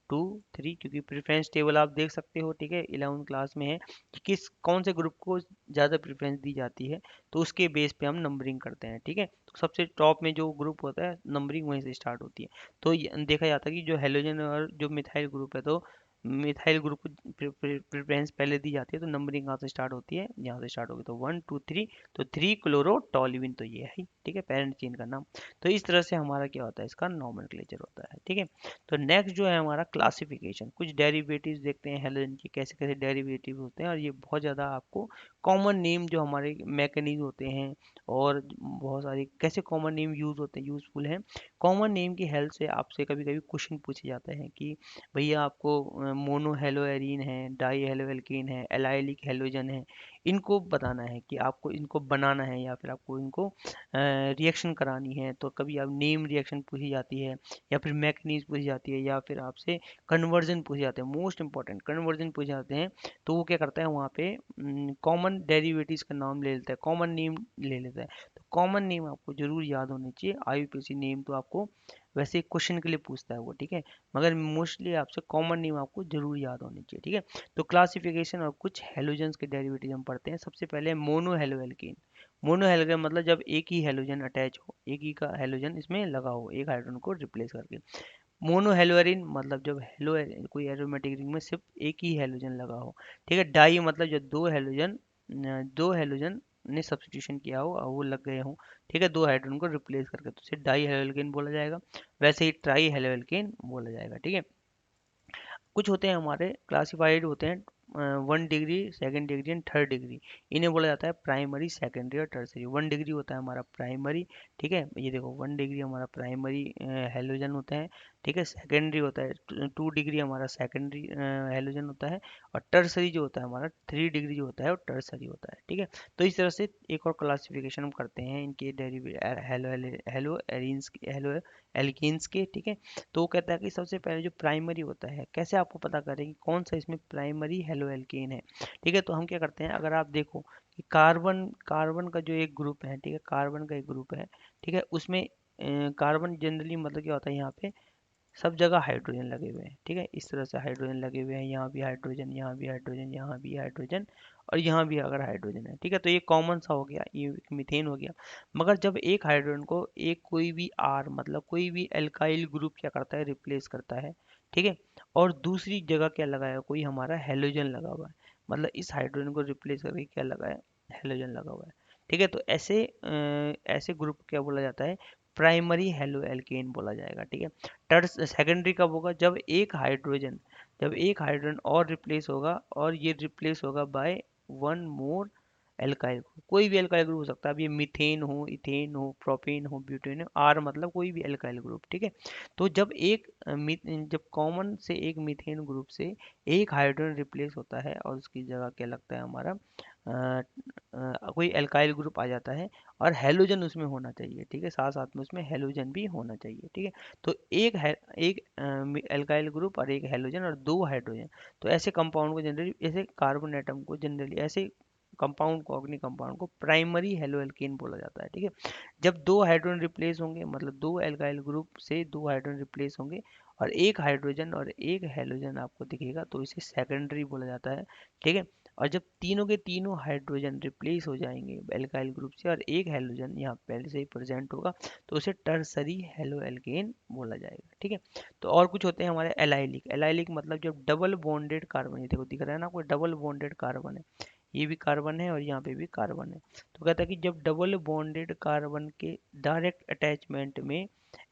2 3, क्योंकि प्रेफरेंस टेबल आप देख सकते हो, ठीक है, 11वीं क्लास में है कि किस कौन से ग्रुप को ज़्यादा प्रेफरेंस दी जाती है, तो उसके बेस पे हम नंबरिंग करते हैं, ठीक है। तो सबसे टॉप में जो ग्रुप होता है नंबरिंग वहीं से स्टार्ट होती है। तो देखा जाता है कि जो हेलोजन और जो मिथाइल ग्रुप है, तो मिथाइल ग्रुप को प्रेफरेंस पहले दी जाती है, तो नंबरिंग कहाँ से स्टार्ट होती है, यहाँ से स्टार्ट होगी, तो 1 2 3, तो 3 क्लोरो टॉल्यूइन, तो ये है, ठीक है, पेरेंट चेन का नाम। तो इस तरह से हमारा क्या होता है, इसका नॉमेनक्लेचर होता है, ठीक है। तो नेक्स्ट जो है हमारा क्लासिफिकेशन, कुछ डेरिवेटिव्स देखते हैं हेलोजन के, कैसे कैसे डेरिवेटिव होते हैं, और ये बहुत ज़्यादा आपको कॉमन नेम जो हमारे मैकेनिज्म होते हैं, और बहुत सारी कैसे कॉमन नेम यूज होते हैं, यूजफुल हैं। कॉमन नेम की हेल्प से आपसे कभी कभी क्वेश्चन पूछे जाते हैं कि भैया आपको मोनो हेलोएरीन है, डाई हेलोएल्कीन है, एलाइलिक हेलोजन है, इनको बताना है कि आपको इनको बनाना है या फिर आपको इनको रिएक्शन करानी है, तो कभी आप नेम रिएक्शन पूछी जाती है, या फिर मैकेनिज्म पूछी जाती है, या फिर आपसे कन्वर्जन पूछे जाते हैं, मोस्ट इंपॉर्टेंट कन्वर्जन पूछे जाते हैं। तो वो क्या करता है, वहाँ पे कॉमन डेरिवेटिव्स का नाम ले लेता है, कॉमन नेम ले लेता है। तो कॉमन नेम आपको जरूर याद होने चाहिए, आईयूपीएसी नेम तो आपको वैसे क्वेश्चन के लिए पूछता है वो, ठीक है, मगर मोस्टली आपसे कॉमन नेम आपको जरूर याद होनी चाहिए, ठीक है। तो क्लासिफिकेशन और कुछ हेलोजन्स के डेरिवेटिव हम पढ़ते हैं। सबसे पहले मोनो हेलोएल्कीन, मोनो हेलोजन मतलब जब एक ही हेलोजन अटैच हो, एक ही का हेलोजन इसमें लगा हो, एक हाइड्रोजन को रिप्लेस करके। मोनो हेलोएरिन मतलब जब हेलो कोई एरोमेटिक रिंग में सिर्फ एक ही हेलोजन लगा हो, ठीक है। डाई मतलब जब दो हेलोजन ने सब्स्टिट्यूशन किया हो और वो लग गए हों, ठीक है, दो हाइड्रोजन को रिप्लेस करके, तो उसे डाई हेलोएल्केन बोला जाएगा। वैसे ही ट्राई हेलोएल्केन बोला जाएगा, ठीक है। कुछ होते हैं हमारे क्लासिफाइड होते हैं, 1 degree, second degree and third degree, इन्हें बोला जाता है प्राइमरी, सेकेंडरी और टर्सरी। 1 डिग्री होता है हमारा प्राइमरी, ठीक है, ये देखो 1 डिग्री हमारा प्राइमरी हेलोजन होता है, ठीक है। सेकेंडरी होता है 2 डिग्री हमारा सेकेंडरी हेलोजन होता है, और टर्सरी जो होता है हमारा 3 डिग्री जो होता है वो टर्सरी होता है, ठीक है। तो इस तरह से एक और क्लासिफिकेशन हम करते हैं इनके derivative hello arenes hello alkenes के, ठीक है। तो वो कहता है कि सबसे पहले जो प्राइमरी होता है, कैसे आपको पता करें कि कौन सा इसमें प्राइमरी हेलो एल्केन है, ठीक है। तो हम क्या करते हैं, अगर आप देखो कि कार्बन कार्बन का जो एक ग्रुप है, ठीक है, कार्बन का एक ग्रुप है, ठीक है, उसमें कार्बन जनरली मतलब क्या होता है, यहाँ पे सब जगह हाइड्रोजन लगे हुए हैं, ठीक है, इस तरह से हाइड्रोजन लगे हुए हैं, यहाँ भी हाइड्रोजन, यहाँ भी हाइड्रोजन, यहाँ भी हाइड्रोजन, और यहाँ भी अगर हाइड्रोजन है, ठीक है। तो ये कॉमन सा हो गया, ये मीथेन हो गया। मगर जब एक हाइड्रोजन को एक कोई भी आर मतलब कोई भी एल्काइल ग्रुप क्या करता है, रिप्लेस करता है, ठीक है, और दूसरी जगह क्या लगाया, कोई हमारा हेलोजन लगा हुआ है, मतलब इस हाइड्रोजन को रिप्लेस करके क्या लगा है, हेलोजन लगा हुआ है, ठीक है। तो ऐसे ग्रुप क्या बोला जाता है, प्राइमरी हेलो एल्केन बोला जाएगा, ठीक है। टर्स सेकेंडरी कब होगा, जब एक हाइड्रोजन और रिप्लेस होगा, और ये रिप्लेस होगा by one more alkyl group, कोई भी एल्काइल ग्रुप हो सकता है, अब ये मीथेन हो, इथेन हो, प्रोपेन हो, ब्यूटेन हो, आर मतलब कोई भी एल्काइल ग्रुप, ठीक है। तो जब कॉमन से एक मीथेन ग्रुप से एक हाइड्रोजन रिप्लेस होता है, और उसकी जगह क्या लगता है हमारा कोई एल्काइल ग्रुप आ जाता है, और हेलोजन उसमें होना चाहिए, ठीक है, साथ साथ में उसमें हेलोजन भी होना चाहिए, ठीक है। तो एक एल्काइल ग्रुप और एक हेलोजन और दो हाइड्रोजन, तो ऐसे कंपाउंड को जनरली, ऐसे कार्बन एटम को जनरली, ऐसे कंपाउंड को, ऑर्गेनिक कंपाउंड को प्राइमरी हेलो एल्केन बोला जाता है, ठीक है। जब दो हाइड्रोजन रिप्लेस होंगे, मतलब दो एल्काइल ग्रुप से दो हाइड्रोजन रिप्लेस होंगे, और एक हाइड्रोजन और एक हेलोजन आपको दिखेगा, तो इसे सेकेंडरी बोला जाता है, ठीक है। और जब तीनों के तीनों हाइड्रोजन रिप्लेस हो जाएंगे एल्काइल ग्रुप से, और एक हेलोजन यहाँ पहले से ही प्रेजेंट होगा, तो उसे टर्सरी हेलो एल्केन बोला जाएगा, ठीक है। तो और कुछ होते हैं हमारे एलाइलिक, एलाइलिक मतलब जब डबल बॉन्डेड कार्बन, ये देखो दिख रहा है ना, कोई डबल बॉन्डेड कार्बन है, ये भी कार्बन है और यहाँ पे भी कार्बन है, तो कहता है कि जब डबल बॉन्डेड कार्बन के डायरेक्ट अटैचमेंट में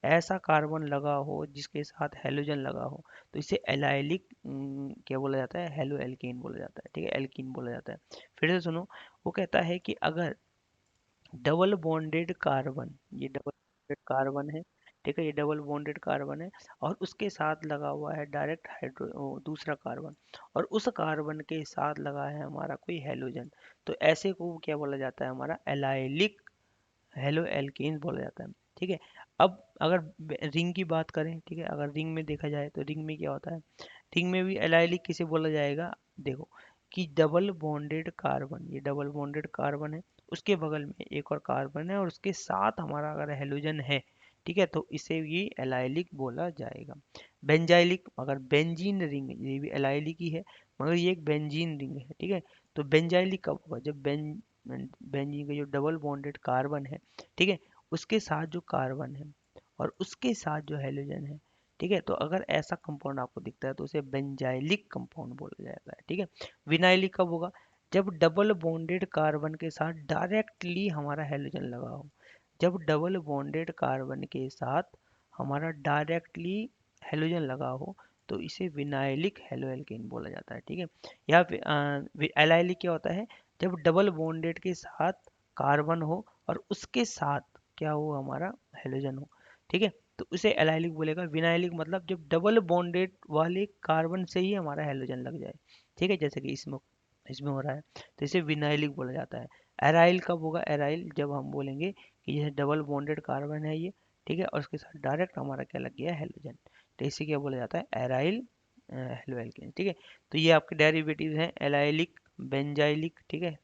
ऐसा कार्बन लगा हो जिसके साथ हेलोजन लगा हो, तो इसे एलाइलिक क्या बोला जाता है, हेलो एल्केन बोला जाता है, ठीक है, एल्कीन बोला जाता है। फिर से सुनो, वो कहता है कि अगर डबल बॉन्डेड कार्बन, ये डबल बॉन्डेड कार्बन है, ठीक है, ये डबल बॉन्डेड कार्बन है, और उसके साथ लगा हुआ है डायरेक्ट दूसरा कार्बन, और उस कार्बन के साथ लगा है हमारा कोई हेलोजन, तो ऐसे को क्या बोला जाता है, हमारा एलाइलिक हेलो एल्केन्स बोला जाता है, ठीक है। अब अगर रिंग की बात करें, ठीक है, अगर रिंग में देखा जाए तो रिंग में क्या होता है, रिंग में भी एलाइलिक किसे बोला जाएगा, देखो कि डबल बॉन्डेड कार्बन, ये डबल बॉन्डेड कार्बन है, उसके बगल में एक और कार्बन है, और उसके साथ हमारा अगर हेलोजन है, ठीक है, तो इसे ये एलाइलिक बोला जाएगा। बेंजाइलिक, अगर बेंजीन रिंग, ये भी एलाइलिक ही है, मगर ये एक बेंजीन रिंग है, ठीक है। तो बेंजाइलिक कब होगा, जब बेंजीन का जो डबल बॉन्डेड कार्बन है, ठीक है, उसके साथ जो कार्बन है और उसके साथ जो हेलोजन है, ठीक है, तो अगर ऐसा कंपाउंड आपको दिखता है तो उसे बेंजाइलिक कंपाउंड बोला जाता है, ठीक है। विनाइलिक कब होगा, जब डबल बॉन्डेड कार्बन के साथ डायरेक्टली हमारा हेलोजन लगा हो, जब डबल बॉन्डेड कार्बन के साथ हमारा डायरेक्टली हेलोजन लगा हो, तो इसे विनाइलिक हेलो एल्केन बोला जाता है, ठीक है। या फिर एलाइलिक क्या होता है, जब डबल बॉन्डेड के साथ कार्बन हो और उसके साथ क्या हो, हमारा हेलोजन हो, ठीक है, तो उसे एलाइलिक बोलेगा। विनाइलिक मतलब जब डबल बॉन्डेड वाले कार्बन से ही हमारा हेलोजन लग जाए, ठीक है, जैसे कि इसमें इसमें हो रहा है, तो इसे विनाइलिक बोला जाता है। एराइल कब होगा, एराइल जब हम बोलेंगे कि यह डबल बॉन्डेड कार्बन है ये, ठीक है, और उसके साथ डायरेक्ट हमारा क्या लग गया, हेलोजन, तो इसे क्या बोला जाता है, एराइल हेलो एल्केन, ठीक है। तो ये आपके डेरिवेटिव हैं, एलाइलिक, बेंजाइलिक, ठीक है।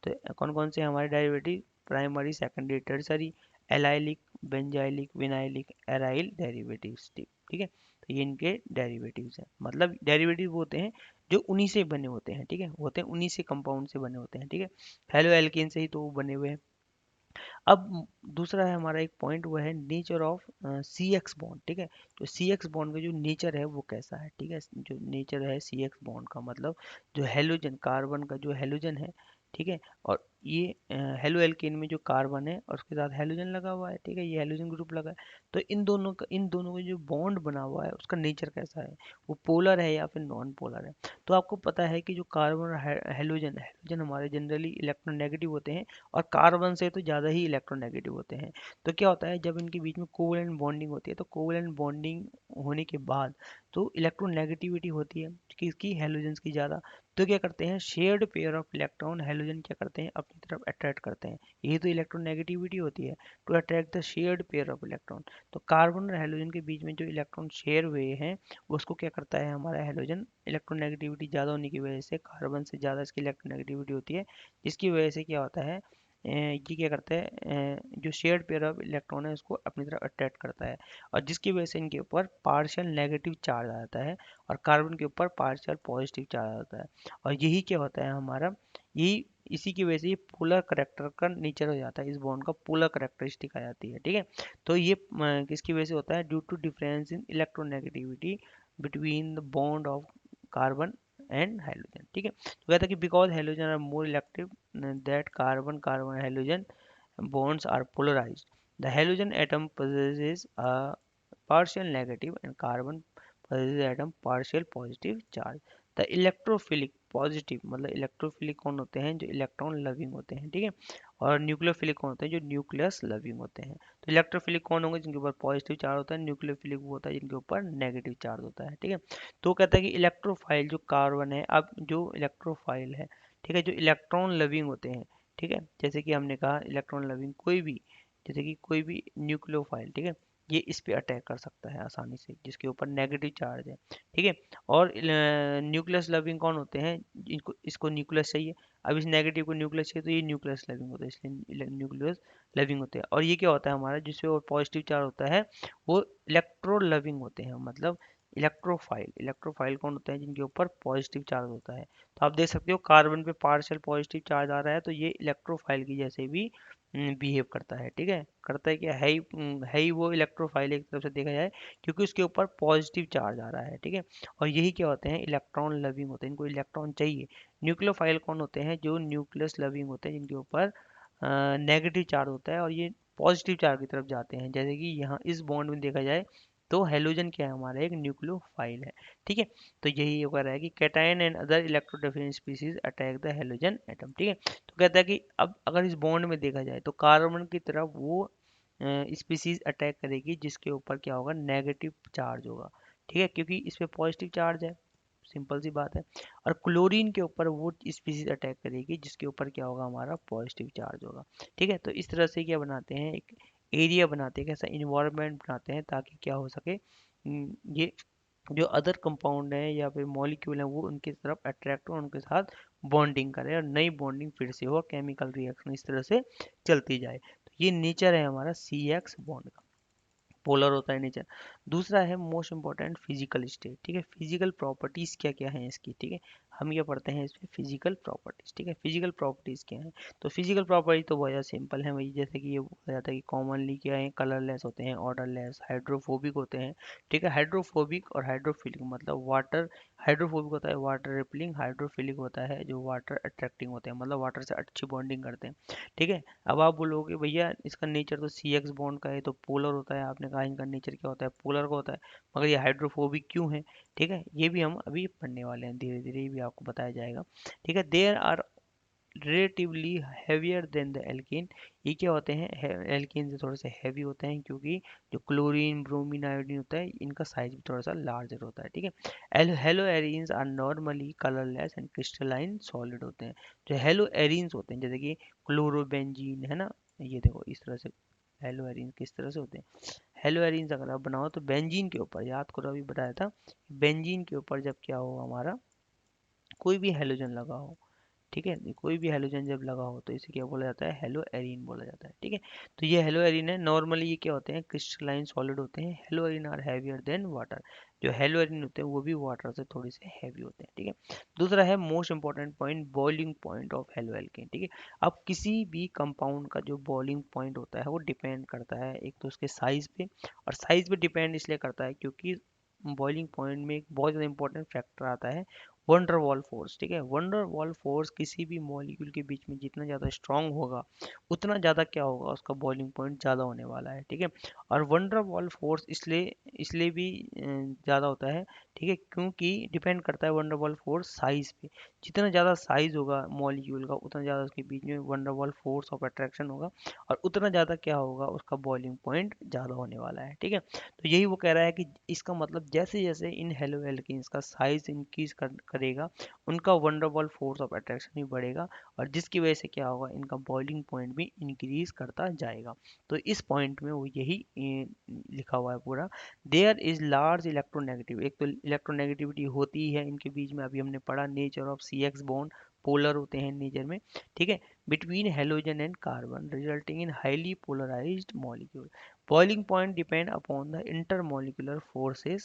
तो कौन कौन से हमारे derivative, primary, secondary, tertiary, allylic, benzylic, vinylic, aryl derivatives, ठीक है। तो ये इनके डेरिवेटिव्स हैं, मतलब डेरिवेटिव वो होते हैं जो उन्हीं से बने होते हैं, ठीक है, होते हैं उन्हीं से कंपाउंड से बने होते हैं, ठीक है। हेलो एल्केन से ही तो वो बने हुए हैं। अब दूसरा है हमारा एक पॉइंट, वो है nature of C X bond, ठीक है। तो सी एक्स बॉन्ड का जो नेचर है वो कैसा है, ठीक है, जो नेचर है सी एक्स बॉन्ड का, मतलब जो हेलोजन, कार्बन का जो हेलोजन है, ठीक है, और ये हेलो एल्केन में जो कार्बन है और उसके साथ हेलोजन लगा हुआ है, ठीक है, ये हेलोजन ग्रुप लगा है, तो इन दोनों का जो बॉन्ड बना हुआ है उसका नेचर कैसा है, वो पोलर है या फिर नॉन पोलर है। तो आपको पता है कि जो कार्बन और हेलोजन हेलोजन हमारे जनरली इलेक्ट्रोनेगेटिव होते हैं और कार्बन से तो ज़्यादा ही इलेक्ट्रोनेगेटिव होते हैं। तो क्या होता है जब इनके बीच में कोवैलेंट बॉन्डिंग होती है, तो कोवैलेंट बॉन्डिंग होने के बाद तो इलेक्ट्रोनेगेटिविटी होती है किसकी, हेलोजन्स की ज़्यादा। तो क्या करते हैं, shared pair of electron halogen क्या करते हैं, अपनी तरफ अट्रैक्ट करते हैं। यही तो इलेक्ट्रोनेगेटिविटी होती है, to attract the shared pair of electron. तो कार्बन और हेलोजन के बीच में जो इलेक्ट्रॉन शेयर हुए हैं उसको क्या करता है हमारा हेलोजन, इलेक्ट्रोनेगेटिविटी ज़्यादा होने की वजह से कार्बन से ज़्यादा इसकी इलेक्ट्रोनेगेटिविटी होती है, जिसकी वजह से क्या होता है, ये क्या करता है, जो शेयर्ड पेयर ऑफ इलेक्ट्रॉन है उसको अपनी तरफ अट्रैक्ट करता है, और जिसकी वजह से इनके ऊपर पार्शियल नेगेटिव चार्ज आ जाता है और कार्बन के ऊपर पार्शियल पॉजिटिव चार्ज आ जाता है। और यही क्या होता है हमारा, यही इसी की वजह से ये पोलर करेक्टर का नेचर हो जाता है, इस बॉन्ड का पोलर करेक्टरिस्टिक आ जाती है, ठीक है। तो ये किसकी वजह से होता है, due to difference in electronegativity between the bond of carbon and hydrogen, ठीक है। तो कहता है कि because hydrogen are more elective that carbon carbon hydrogen bonds are polarized. The halogen atom possesses a partial negative and carbon possesses atom partial positive charge. The electrophilic positive मतलब electrophilic कौन होते हैं, जो इलेक्ट्रॉन लविंग होते हैं, ठीक है। और न्यूक्लियोफिलिक कौन होते हैं, जो न्यूक्लियस लविंग होते हैं। तो इलेक्ट्रोफिलिक कौन होंगे, जिनके ऊपर पॉजिटिव चार्ज होता है, न्यूक्लियोफिलिक वो होता है जिनके ऊपर नेगेटिव चार्ज होता है, ठीक है। तो कहता है कि इलेक्ट्रोफाइल जो कार्बन है, अब जो इलेक्ट्रोफाइल है, ठीक है, जो इलेक्ट्रॉन लविंग होते हैं, ठीक है, जैसे कि हमने कहा इलेक्ट्रॉन लविंग कोई भी, जैसे कि कोई भी न्यूक्लियोफाइल, ठीक है, ये इस पे अटैक कर सकता है आसानी से जिसके ऊपर नेगेटिव चार्ज है, ठीक है। और न्यूक्लियस लविंग कौन होते हैं, इनको इसको न्यूक्लियस चाहिए, अब इस नेगेटिव को न्यूक्लियस चाहिए, तो ये न्यूक्लियस लविंग होता है, इसलिए न्यूक्लियस लविंग होते हैं। और ये क्या होता है हमारा, जिसपे और पॉजिटिव चार्ज होता है वो इलेक्ट्रो लविंग होते हैं, मतलब इलेक्ट्रोफाइल। इलेक्ट्रोफाइल कौन होते हैं, जिनके ऊपर पॉजिटिव चार्ज होता है। तो आप देख सकते हो कार्बन पे पार्शियल पॉजिटिव चार्ज आ रहा है, तो ये इलेक्ट्रोफाइल की जैसे भी बिहेव करता है, ठीक है। करता है क्या है ही, है ही वो इलेक्ट्रोफाइल एक तरफ से देखा जाए, क्योंकि उसके ऊपर पॉजिटिव चार्ज आ रहा है, ठीक है। और यही क्या होते हैं, इलेक्ट्रॉन लविंग होते हैं, इनको इलेक्ट्रॉन चाहिए। न्यूक्लियोफाइल कौन होते हैं, जो न्यूक्लियस लविंग होते हैं, जिनके ऊपर नेगेटिव चार्ज होता है और ये पॉजिटिव चार्ज की तरफ जाते हैं, जैसे कि यहाँ इस बॉन्ड में देखा जाए तो हेलोजन क्या है हमारा, एक न्यूक्लियोफाइल है, ठीक है। तो यही वगैरह है कि cation and other electrodeficient species attack the halogen atom, ठीक है। तो कहता है कि अब अगर इस बॉन्ड में देखा जाए तो कार्बन की तरफ वो स्पीसीज अटैक करेगी जिसके ऊपर क्या होगा, नेगेटिव चार्ज होगा, ठीक है, क्योंकि इस पे पॉजिटिव चार्ज है, सिंपल सी बात है। और क्लोरीन के ऊपर वो स्पीसीज अटैक करेगी जिसके ऊपर क्या होगा, हमारा पॉजिटिव चार्ज होगा, ठीक है। तो इस तरह से क्या बनाते हैं, एक एरिया बनाते हैं, कैसा इन्वायरमेंट बनाते हैं ताकि क्या हो सके, ये जो अदर कंपाउंड है या फिर मॉलिक्यूल है वो उनकी तरफ अट्रैक्ट हो, उनके साथ बॉन्डिंग करे और नई बॉन्डिंग फिर से हो, केमिकल रिएक्शन इस तरह से चलती जाए। तो ये नेचर है हमारा सी एक्स बॉन्ड का, पोलर होता है नेचर। दूसरा है मोस्ट इंपॉर्टेंट फिजिकल स्टेट, ठीक है, फिजिकल प्रॉपर्टीज क्या क्या है इसकी, ठीक है। हम ये पढ़ते हैं इसमें फिजिकल प्रॉपर्टीज, ठीक है। फिजिकल प्रॉपर्टीज क्या है, तो फिजिकल प्रॉपर्टीज तो बहुत ज़्यादा सिंपल है वही, जैसे कि ये बोला जाता है कि कॉमनली क्या है, कलरलेस होते हैं, ऑर्डरलेस, हाइड्रोफोबिक होते हैं, ठीक है। हाइड्रोफोबिक और हाइड्रोफिलिक मतलब वाटर, हाइड्रोफोबिक होता है वाटर रिपलिंग, हाइड्रोफिलिक होता है जो वाटर अट्रैक्टिंग होते हैं, मतलब वाटर से अच्छी बॉन्डिंग करते हैं, ठीक है। अब आप बोलोगे भैया इसका नेचर तो सी एक्स बॉन्ड का है तो पोलर होता है, आपने कहा इनका नेचर क्या होता है, पोलर का होता है, मगर ये हाइड्रोफोबिक क्यों है, ठीक है, ये भी हम अभी पढ़ने वाले हैं, धीरे धीरे ये भी आपको बताया जाएगा, ठीक है। There are relatively heavier than the alkene, ये क्या होते हैं, एल्कीन से थोड़े से हैवी होते हैं, क्योंकि जो क्लोरीन ब्रोमीन आयोडीन होता है इनका साइज भी थोड़ा सा लार्जर होता है, ठीक है। Halo arenes are normally colourless and crystalline solid होते हैं। जो हेलो एरीन्स होते हैं जैसे कि क्लोरोबेंजीन है ना, ये देखो इस तरह से हेलो एरीन किस तरह से होते हैं। हेलो एरीन्स अगर आप बनाओ तो बेंजीन के ऊपर, याद करो अभी बताया था, बेंजीन के ऊपर जब क्या हो हमारा, कोई भी हेलोजन लगा हो, ठीक है, कोई भी हेलोजन जब लगा हो तो इसे क्या बोला जाता है, हेलो एरीन बोला जाता है, ठीक है। तो ये हेलो एरीन है, नॉर्मली ये क्या होते हैं, क्रिस्टलाइन सॉलिड होते हैं। Halo arene are heavier than water, जो हेलो एरीन होते हैं वो भी वाटर से थोड़े से हैवी होते हैं, ठीक है। दूसरा है most important point, boiling point of halo alkene, ठीक है। अब किसी भी कंपाउंड का जो बॉइलिंग पॉइंट होता है वो डिपेंड करता है एक तो उसके साइज पे, और साइज पे डिपेंड इसलिए करता है क्योंकि बॉइलिंग पॉइंट में एक बहुत ज़्यादा इंपॉर्टेंट फैक्टर आता है, वंडरवॉल फोर्स, ठीक है। वंडरवॉल फोर्स किसी भी मॉलिक्यूल के बीच में जितना ज़्यादा स्ट्रांग होगा उतना ज़्यादा क्या होगा, उसका बॉइलिंग पॉइंट ज़्यादा होने वाला है, ठीक है। और वंडरवॉल फोर्स इसलिए इसलिए भी ज़्यादा होता है, ठीक है, क्योंकि डिपेंड करता है वंडरवॉल फोर्स साइज पे। जितना ज़्यादा साइज होगा मॉलिक्यूल का उतना ज़्यादा उसके बीच में वंडरवॉल फोर्स ऑफ अट्रैक्शन होगा, और उतना ज़्यादा क्या होगा, उसका बॉइलिंग पॉइंट ज़्यादा होने वाला है, ठीक है। तो यही वो कह रहा है कि इसका मतलब जैसे जैसे इन हेलो एल्केन्स का साइज इंक्रीज करेगा उनका वंडरवॉल फोर्स ऑफ अट्रैक्शन भी बढ़ेगा, और जिसकी वजह से क्या होगा, इनका बॉइलिंग पॉइंट भी इंक्रीज करता जाएगा। तो इस पॉइंट में वो यही लिखा हुआ है पूरा। देयर इज लार्ज इलेक्ट्रोनेगेटिव, एक तो इलेक्ट्रोनेगेटिविटी होती है इनके बीच में, अभी हमने पढ़ा nature of C X bond, polar होते हैं नेचर में, ठीक है, between halogen and carbon resulting in highly polarised molecule. Boiling point depend upon the intermolecular forces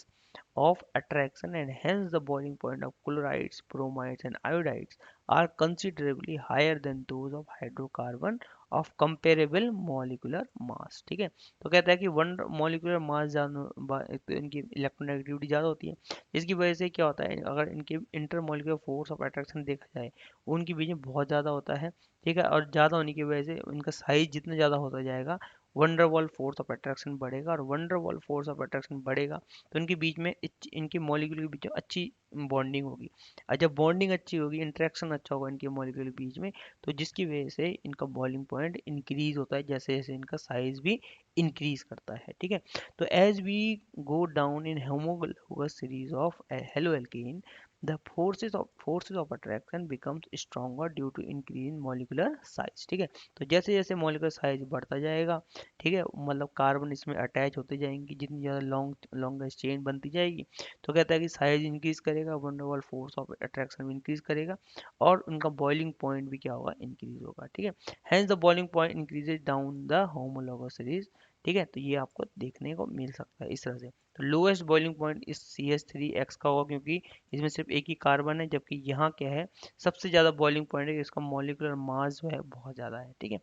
of attraction, and hence the boiling point of chlorides, bromides and iodides are considerably higher than those of hydrocarbon of comparable molecular mass, ठीक है। तो कहता है कि one molecular mass ज्यादा, एक तो इनकी इलेक्ट्रोनेगेटिविटी ज़्यादा होती है, जिसकी वजह से क्या होता है, अगर इनके इंटरमॉलिकुलर फोर्स ऑफ अट्रैक्शन देखा जाए उनके बीच में बहुत ज़्यादा होता है, ठीक है। और ज़्यादा होने की वजह से इनका साइज जितना ज़्यादा होता जाएगा वंडरवॉल फोर्स ऑफ अट्रैक्शन बढ़ेगा, और वंडरवॉल फोर्स ऑफ अट्रैक्शन बढ़ेगा तो इनके बीच में इनके मॉलिक्यूल के बीच में अच्छी बॉन्डिंग होगी, और जब बॉन्डिंग अच्छी होगी, इंटरेक्शन अच्छा होगा इनके मॉलिक्यूल के बीच में, तो जिसकी वजह से इनका बॉइलिंग पॉइंट इंक्रीज होता है जैसे जैसे इनका साइज भी इंक्रीज करता है, ठीक है। तो as we go down in homologous series of halo alkane, the forces of attraction becomes stronger due to increase in molecular size, ठीक है। तो जैसे जैसे मॉलिक्यूलर साइज बढ़ता जाएगा, ठीक है, मतलब कार्बन इसमें अटैच होते जाएंगी, जितनी ज़्यादा लॉन्गेस्ट चेन बनती जाएगी, तो कहता है कि साइज इंक्रीज करेगा, वंडरवॉल फोर्स ऑफ अट्रैक्शन भी इंक्रीज करेगा, और उनका बॉइलिंग पॉइंट भी क्या होगा, इंक्रीज होगा, ठीक है। Hence the boiling point increases down the homologous series, ठीक है। तो ये आपको देखने को मिल सकता है इस तरह से। तो लोएस्ट बॉइलिंग पॉइंट इस CH3X का होगा, क्योंकि इसमें सिर्फ एक ही कार्बन है, जबकि यहाँ क्या है, सबसे ज़्यादा बॉइलिंग पॉइंट है, इसका मॉलिक्यूलर मास जो है बहुत ज़्यादा है, ठीक है।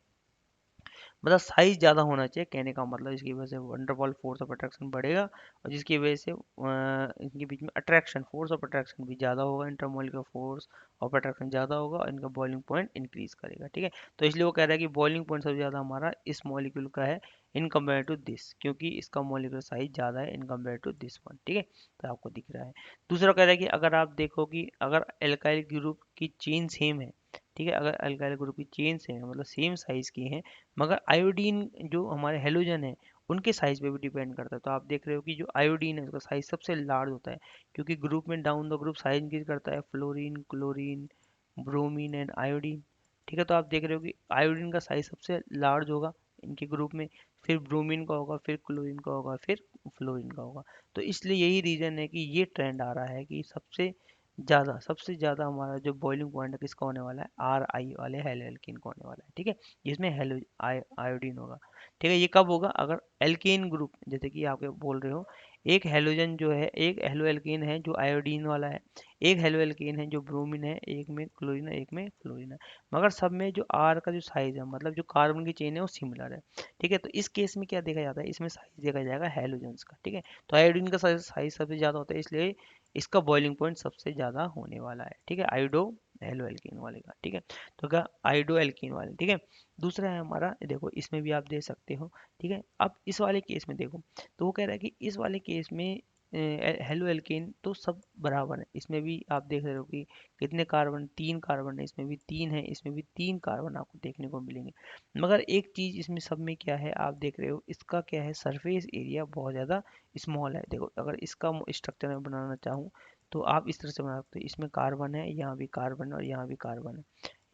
मतलब साइज ज़्यादा होना चाहिए, कहने का मतलब इसकी वजह से वंडरवॉल फोर्स ऑफ अट्रैक्शन बढ़ेगा, और जिसकी वजह से इनके बीच में अट्रैक्शन फोर्स ऑफ अट्रैक्शन भी ज़्यादा होगा, इंटरमोलिकुलर फोर्स ऑफ अट्रैक्शन ज़्यादा होगा, और इनका बॉइलिंग पॉइंट इंक्रीज करेगा, ठीक है। तो इसलिए वो कह रहा है कि बॉइलिंग पॉइंट सबसे ज़्यादा हमारा इस मॉलिक्यूल का है इन कम्पेयर टू दिस, क्योंकि इसका मॉलिक्यूलर साइज ज़्यादा है in compare to this one, ठीक है। तो आपको दिख रहा है। दूसरा कह रहा है कि अगर आप देखो कि अगर एल्काइल ग्रुप की चेन सेम है, ठीक है, अगर अल्काइल ग्रुप की चेन सेम है मतलब सेम साइज की है, मगर आयोडीन जो हमारे हेलोजन है उनके साइज पे भी डिपेंड करता है। तो आप देख रहे हो कि जो आयोडीन है उसका साइज सबसे लार्ज होता है, क्योंकि ग्रुप में down the group size increase करता है, fluorine, chlorine, bromine and iodine, ठीक है। तो आप देख रहे हो कि आयोडीन का साइज सबसे लार्ज होगा इनके ग्रुप में, फिर ब्रोमीन का होगा, फिर क्लोरीन का होगा, फिर फ्लोरीन का होगा। तो इसलिए यही रीज़न है कि ये ट्रेंड आ रहा है कि सबसे ज़्यादा हमारा जो बॉइलिंग पॉइंट है किसका होने वाला है, RI वाले हेलो एल्कीन का होने वाला है, ठीक है। जिसमें आयोडीन होगा, ठीक है। ये कब होगा, अगर एल्केन ग्रुप जैसे कि आप बोल रहे हो, एक हेलोजन जो है, एक हेलो एल्केन है जो आयोडीन वाला है, एक हेलो एल्केन है जो ब्रोमीन है, एक में क्लोरीन है, एक में फ्लोरीन है, मगर सब में जो R का जो साइज है, मतलब जो कार्बन की चेन है वो सिमिलर है, ठीक है। तो इस केस में क्या देखा जाता है, इसमें साइज देखा जाएगा हेलोजन्स का, ठीक है। तो आयोडीन का साइज सबसे ज़्यादा होता है, इसलिए इसका बॉइलिंग पॉइंट सबसे ज़्यादा होने वाला है, ठीक है, आयोडो हेलो एल्कीन वाले का, ठीक है। तो क्या आयोडो एल्कीन वाले, ठीक है। दूसरा है हमारा, देखो इसमें भी आप दे सकते हो, ठीक है। अब इस वाले केस में देखो, तो वो कह रहा है कि इस वाले केस में हेलो एल्केन तो सब बराबर है, इसमें भी आप देख रहे हो कि कितने कार्बन, 3 कार्बन है, इसमें भी 3 है, इसमें भी 3 कार्बन आपको देखने को मिलेंगे, मगर एक चीज़ इसमें सब में क्या है, आप देख रहे हो इसका क्या है, सरफेस एरिया बहुत ज़्यादा स्मॉल है। देखो अगर इसका स्ट्रक्चर मैं बनाना चाहूँ तो आप इस तरह से बना सकते हो, इसमें कार्बन है, यहाँ भी कार्बन है, और यहाँ भी कार्बन है,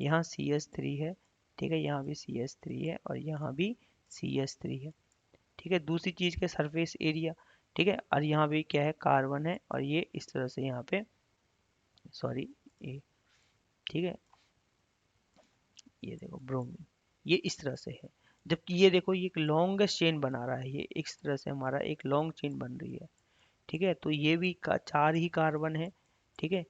यहाँ CH3 है, ठीक है, यहाँ भी CH3 है, और यहाँ भी CH3 है, ठीक है। दूसरी चीज़ के सरफेस एरिया, ठीक है, और यहाँ भी क्या है, कार्बन है, और ये इस तरह से यहाँ पे, सॉरी, ये, ठीक है, ये देखो ब्रोमीन, ये इस तरह से है, जबकि ये देखो ये एक लॉन्गेस्ट चेन बना रहा है, ये इस तरह से हमारा एक लॉन्ग चेन बन रही है, ठीक है। तो ये भी 4 ही कार्बन है, ठीक है,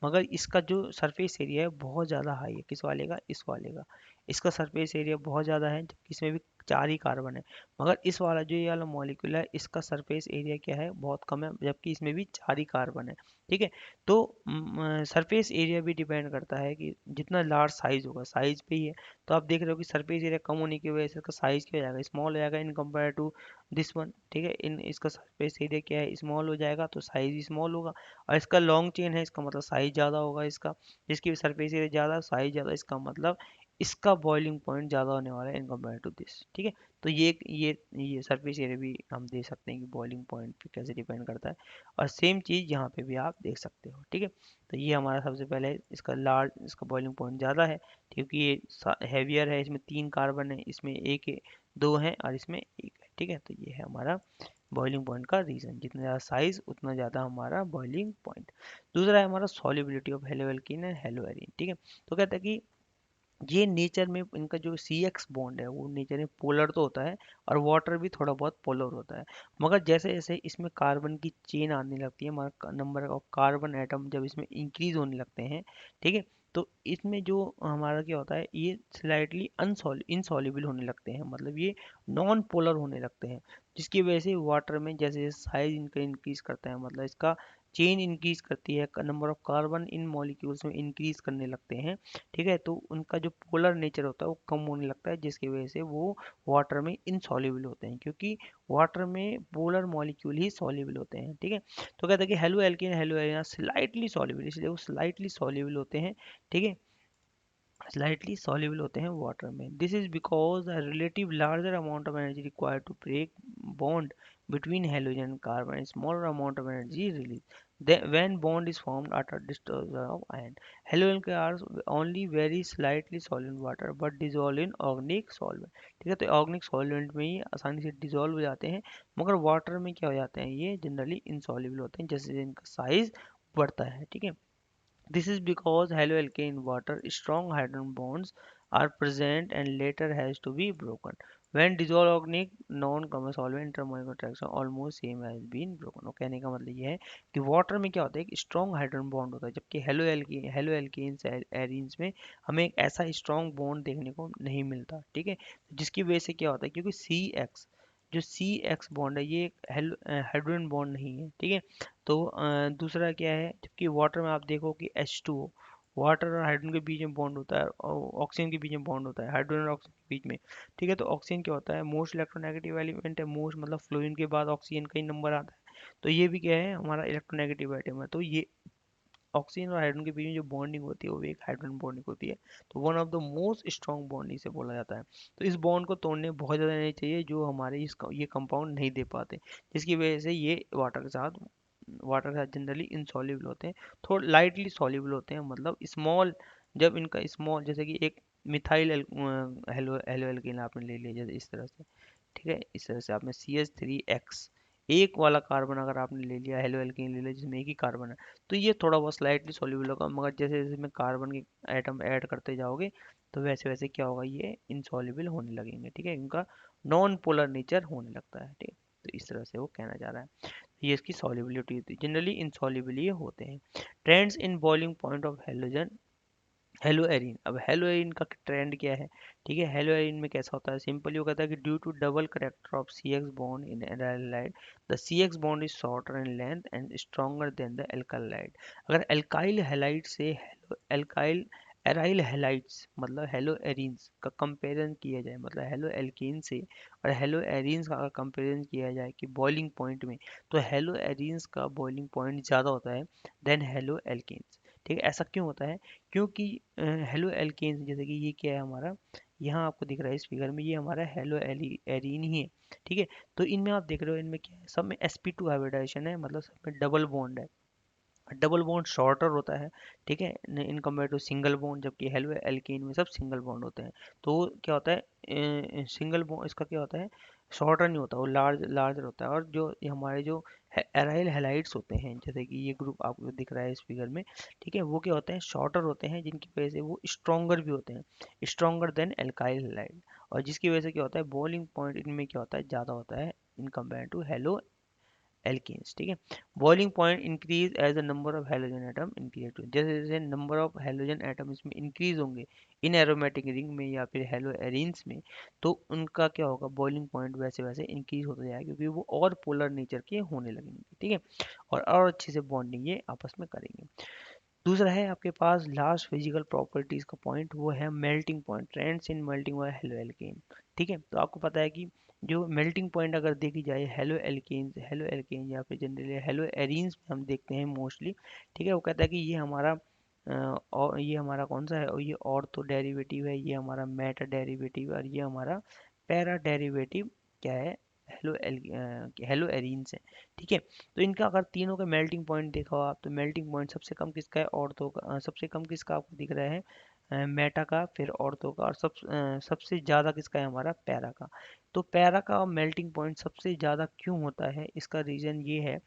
मगर इसका जो सरफेस एरिया है बहुत ज़्यादा हाई है, किस वाले का, इस वाले का, इसका सरफेस एरिया बहुत ज़्यादा है, जबकि इसमें भी 4 ही कार्बन है। मगर इस वाला जो ये वाला मॉलिक्यूल है इसका सरफेस एरिया क्या है, बहुत कम है, जबकि इसमें भी 4 ही कार्बन है। ठीक है, तो सरफेस एरिया भी डिपेंड करता है कि जितना लार्ज साइज होगा, साइज पे ही है। तो आप देख रहे हो कि सरफेस एरिया कम होने की वजह से इसका साइज क्या हो जाएगा, स्मॉल हो जाएगा in compare to this one. ठीक है, इन इसका सरफेस एरिया क्या है, स्मॉल हो जाएगा, तो साइज भी स्मॉल होगा। और इसका लॉन्ग चेन है, इसका मतलब साइज ज़्यादा होगा इसका, जिसकी सरफेस एरिया ज़्यादा, साइज ज़्यादा, इसका मतलब इसका बॉइलिंग पॉइंट ज़्यादा होने वाला है इन कंपेयर टू दिस। ठीक है, तो ये सरफेस एरिया भी हम दे सकते हैं कि बॉइलिंग पॉइंट पे कैसे डिपेंड करता है। और सेम चीज़ यहाँ पे भी आप देख सकते हो। ठीक है, तो ये हमारा सबसे पहले इसका लार्ज, इसका बॉइलिंग पॉइंट ज़्यादा है क्योंकि ये हैवियर है, इसमें 3 कार्बन है, इसमें एक है, 2 हैं और इसमें एक है। ठीक है, तो ये है हमारा बॉइलिंग पॉइंट का रीज़न, जितना ज़्यादा साइज उतना ज़्यादा हमारा बॉइलिंग पॉइंट। दूसरा है हमारा solubility of hello alkene and hello arene. ठीक है, तो कहता है कि ये नेचर में इनका जो सी एक्स बॉन्ड है वो नेचर में पोलर तो होता है और वाटर भी थोड़ा बहुत पोलर होता है। मगर जैसे जैसे इसमें कार्बन की चेन आने लगती है, हमारा नंबर ऑफ कार्बन एटम जब इसमें इंक्रीज होने लगते हैं, ठीक है, तो इसमें जो हमारा क्या होता है, ये स्लाइटली इनसॉल्युबल होने लगते हैं, मतलब ये नॉन पोलर होने लगते हैं, जिसकी वजह से वाटर में जैसे जैसे साइज इनका इंक्रीज करता है, मतलब इसका चेन इंक्रीज करती है, number of carbon in molecules में इंक्रीज करने लगते हैं। ठीक है, तो उनका जो पोलर नेचर होता है वो कम होने लगता है, जिसकी वजह से वो वाटर में इनसॉल्युबल होते हैं, क्योंकि वाटर में पोलर मॉलिक्यूल ही सॉल्युबल होते हैं। ठीक है, तो कहते हैं कि hello alkene hello Erin slightly soluble, इसलिए वो स्लाइटली सॉल्युबल होते हैं। ठीक है, स्लाइटली सॉल्युबल होते हैं वाटर में। This is because a relative larger amount of energy required to break bond between halogen and carbon and smaller amount of energy released when bond is formed after dispersion of ion. Halogen are only very slightly soluble in water but dissolve in organic solvent. ठीक है, तो organic solvent में ही आसानी से dissolve हो जाते हैं, मगर वाटर में क्या हो जाते हैं, ये जनरली इनसॉल्युबल होते हैं जैसे जैसे इनका साइज बढ़ता है। ठीक है, this is because haloalkane water strong hydrogen bonds are present and later has to be broken. When dissolved organic non-common solvent intermolecular interaction almost same has been broken. वो कहने का मतलब ये है कि वाटर में क्या होता है, एक स्ट्रॉन्ग हाइड्रोजन बॉन्ड होता है, जबकि हेलो एल्केन्स एरीन्स में हमें एक ऐसा स्ट्रॉन्ग बॉन्ड देखने को नहीं मिलता। ठीक है, जिसकी वजह से क्या होता है, क्योंकि सी एक्स, जो सी एक्स बॉन्ड है ये एक हाइड्रोजन बॉन्ड नहीं है। ठीक है, तो दूसरा क्या है, जबकि वाटर में आप देखो कि H2O, वाटर और हाइड्रोजन के बीच में बॉन्ड होता है और ऑक्सीजन के बीच में बॉन्ड होता है, हाइड्रोजन और ऑक्सीजन के बीच में। ठीक है, तो ऑक्सीजन क्या होता है, मोस्ट इलेक्ट्रोनेगेटिव एलिमेंट है, मोस्ट मतलब फ्लोरीन के बाद ऑक्सीजन का ही नंबर आता है, तो ये भी क्या है, हमारा इलेक्ट्रोनेगेटिव एटम है। तो ये ऑक्सीजन और हाइड्रोजन के बीच में जो बॉन्डिंग होती है वो भी एक हाइड्रोजन बॉन्डिंग होती है, तो one of the most strong bond इसे बोला जाता है। तो इस बॉन्ड को तोड़ने बहुत ज़्यादा नहीं चाहिए जो हमारे ये कंपाउंड नहीं दे पाते, जिसकी वजह से ये वाटर के साथ जनरली इनसॉल्युबल होते हैं, थोड़ा लाइटली सॉल्युबल होते हैं, मतलब स्मॉल, जब इनका स्मॉल, जैसे कि एक मिथाइल हेलो हेलो एल्केन आपने ले लिया जैसे इस तरह से। ठीक है, इस तरह से आपने CH3X एक वाला कार्बन अगर आपने ले लिया, हेलो एल्कीन ले लिया जिसमें एक ही कार्बन है, तो ये थोड़ा बहुत स्लाइटली सॉल्युबल होगा, मगर जैसे जैसे में कार्बन के एटम ऐड करते जाओगे तो वैसे वैसे क्या होगा, ये इनसॉल्युबल होने लगेंगे। ठीक है, इनका नॉन पोलर नेचर होने लगता है। ठीक है, तो इस तरह से वो कहना चाह रहा है, ये इसकी सॉल्युबिलिटी होती है, जनरली इनसॉल्युबल ये होते हैं। Trends in boiling point of halogen hello Erin. अब हेलो एरिन का ट्रेंड क्या है, ठीक है, हेलो एरिन में कैसा होता है, सिंपली वो कहता है कि due to double character of C X bond in alkyl, the C X bond is shorter in length and stronger than the alkyl halide. अगर एल्काइल हैलाइड से एल्काइल एराइल हैलाइड्स मतलब हेलो एरिन्स का comparison किया जाए, मतलब hello alkene से और hello arenes का अगर कंपेरिजन किया जाए कि बॉइलिंग पॉइंट में, तो हेलो एरिन्स का बॉइलिंग पॉइंट ज़्यादा होता है देन हेलो एल्कीन्स। ठीक है, ऐसा क्यों होता है, क्योंकि हेलो एल्केन्स जैसे कि ये क्या है हमारा, यहाँ आपको दिख रहा है इस फिगर में, ये हमारा हेलो एरीन ही है। ठीक है, तो इनमें आप देख रहे हो, इनमें क्या है, सब में sp2 हाइब्रिडाइजेशन है, मतलब सब में डबल बॉन्ड है, डबल बॉन्ड शॉर्टर होता है। ठीक है, in compare to single bond, जबकि हेलो एल्केन में सब सिंगल बॉन्ड होते हैं। तो क्या होता है, सिंगल बॉन्ड इसका क्या होता है, शॉर्टर नहीं होता, वो लार्जर होता है। और जो ये हमारे जो एराइल हैलाइड्स होते हैं, जैसे कि ये ग्रुप आपको दिख रहा है इस फिगर में, ठीक है, वो क्या होते हैं, शॉर्टर होते हैं, जिनकी वजह से वो स्ट्रॉन्गर भी होते हैं, स्ट्रॉन्गर देन एल्काइल हैलाइड, और जिसकी वजह से क्या होता है, बॉइलिंग पॉइंट इनमें क्या होता है, ज़्यादा होता है in compare to halo alkanes, ठीक है। Boiling point increase as the number of halogen atom increase too, जैसे जैसे नंबर ऑफ हेलोजन एटम इसमें इंक्रीज होंगे इन एरोमेटिक रिंग में या फिर हेलो एरीन्स में, तो उनका क्या होगा, बॉइलिंग पॉइंट वैसे वैसे इंक्रीज होता जाएगा, क्योंकि वो और पोलर नेचर के होने लगेंगे, ठीक है, और अच्छे से बॉन्डिंग ये आपस में करेंगे। दूसरा है आपके पास लास्ट फिजिकल प्रॉपर्टीज का पॉइंट, वो है melting point, trends in melting और हेलो एल्केन, ठीक है। तो आपको पता है कि जो मेल्टिंग पॉइंट अगर देखी जाए हेलो एल्केन या फिर जनरली हेलो एरीन्स में हम देखते हैं मोस्टली, ठीक है। वो कहता है कि ये हमारा और ये हमारा कौन सा है, और ये ऑर्थो डेरिवेटिव है, ये हमारा मेटा डेरिवेटिव, और ये हमारा पैरा डेरिवेटिव क्या है, हेलो एरीन्स है, ठीक है। तो इनका अगर तीनों का मेल्टिंग पॉइंट देखा हो आप, तो मेल्टिंग पॉइंट सबसे कम किसका है, ऑर्थो का, सबसे कम किसका आपको दिख रहा है, मेटा का, फिर ऑर्थो का, और सबसे ज़्यादा किसका है, हमारा पैरा का। तो पैरा का मेल्टिंग पॉइंट सबसे ज़्यादा क्यों होता है, इसका रीज़न ये है,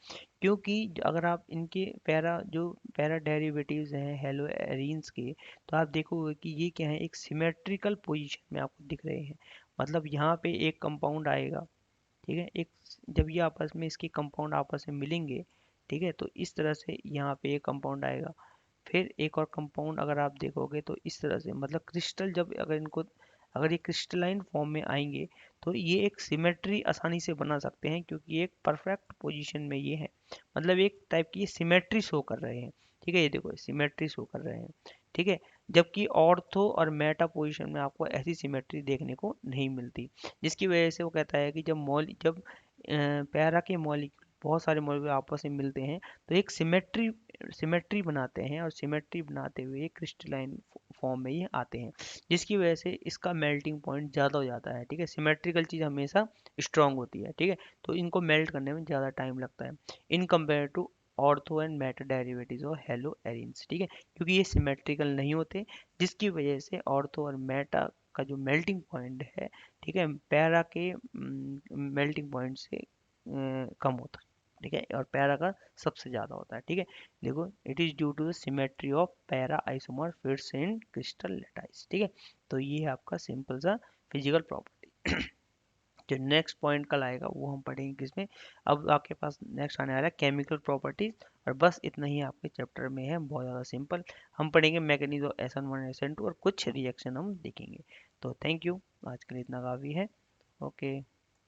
क्योंकि अगर आप इनके पैरा डेरिवेटिव्स हैं हेलो एरीन्स के, तो आप देखोगे कि ये क्या है, एक सिमेट्रिकल पोजीशन में आपको दिख रहे हैं। मतलब यहाँ पे एक कंपाउंड आएगा, ठीक है, एक, जब ये आपस में इसके कंपाउंड आपस में मिलेंगे, ठीक है, तो इस तरह से यहाँ पे एक कंपाउंड आएगा, फिर एक और कंपाउंड अगर आप देखोगे तो इस तरह से, मतलब क्रिस्टल जब अगर इनको, अगर ये क्रिस्टलाइन फॉर्म में आएंगे, तो ये एक सिमेट्री आसानी से बना सकते हैं, क्योंकि एक परफेक्ट पोजीशन में ये है, मतलब एक टाइप की सिमेट्री शो कर रहे हैं, ठीक है, ये देखो सिमेट्री शो कर रहे हैं, ठीक है। जबकि ऑर्थो और मेटा पोजीशन में आपको ऐसी सिमेट्री देखने को नहीं मिलती, जिसकी वजह से वो कहता है कि जब पैरा के मॉलिक्यूल, बहुत सारे मॉलिक्यूल आपस में मिलते हैं, तो एक सिमेट्री बनाते हैं, और सिमेट्री बनाते हुए क्रिस्टलाइन फॉर्म में ये आते हैं, जिसकी वजह से इसका मेल्टिंग पॉइंट ज़्यादा हो जाता है, ठीक है। सिमेट्रिकल चीज़ हमेशा स्ट्रांग होती है, ठीक है, तो इनको मेल्ट करने में ज़्यादा टाइम लगता है in compare to ortho and meta derivatives और हेलो एरीन्स, ठीक है, क्योंकि ये सिमेट्रिकल नहीं होते, जिसकी वजह से ऑर्थो और मेटा का जो मेल्टिंग पॉइंट है, ठीक है, पैरा के मेल्टिंग पॉइंट से कम होता है, ठीक है, और पैरा का सबसे ज़्यादा होता है, ठीक है। देखो, it is due to the symmetry of para isomer fits in crystal lattice, ठीक है। तो ये है आपका सिंपल सा फिजिकल प्रॉपर्टी। जो नेक्स्ट पॉइंट कल आएगा वो हम पढ़ेंगे किसमें, अब आपके पास नेक्स्ट आने वाला है केमिकल प्रॉपर्टीज, और बस इतना ही आपके चैप्टर में है, बहुत ज़्यादा सिंपल। हम पढ़ेंगे मैकेनिज्म ऑफ SN1 SN2 और कुछ रिएक्शन हम देखेंगे। तो थैंक यू, आज के लिए इतना काफ़ी है। ओके।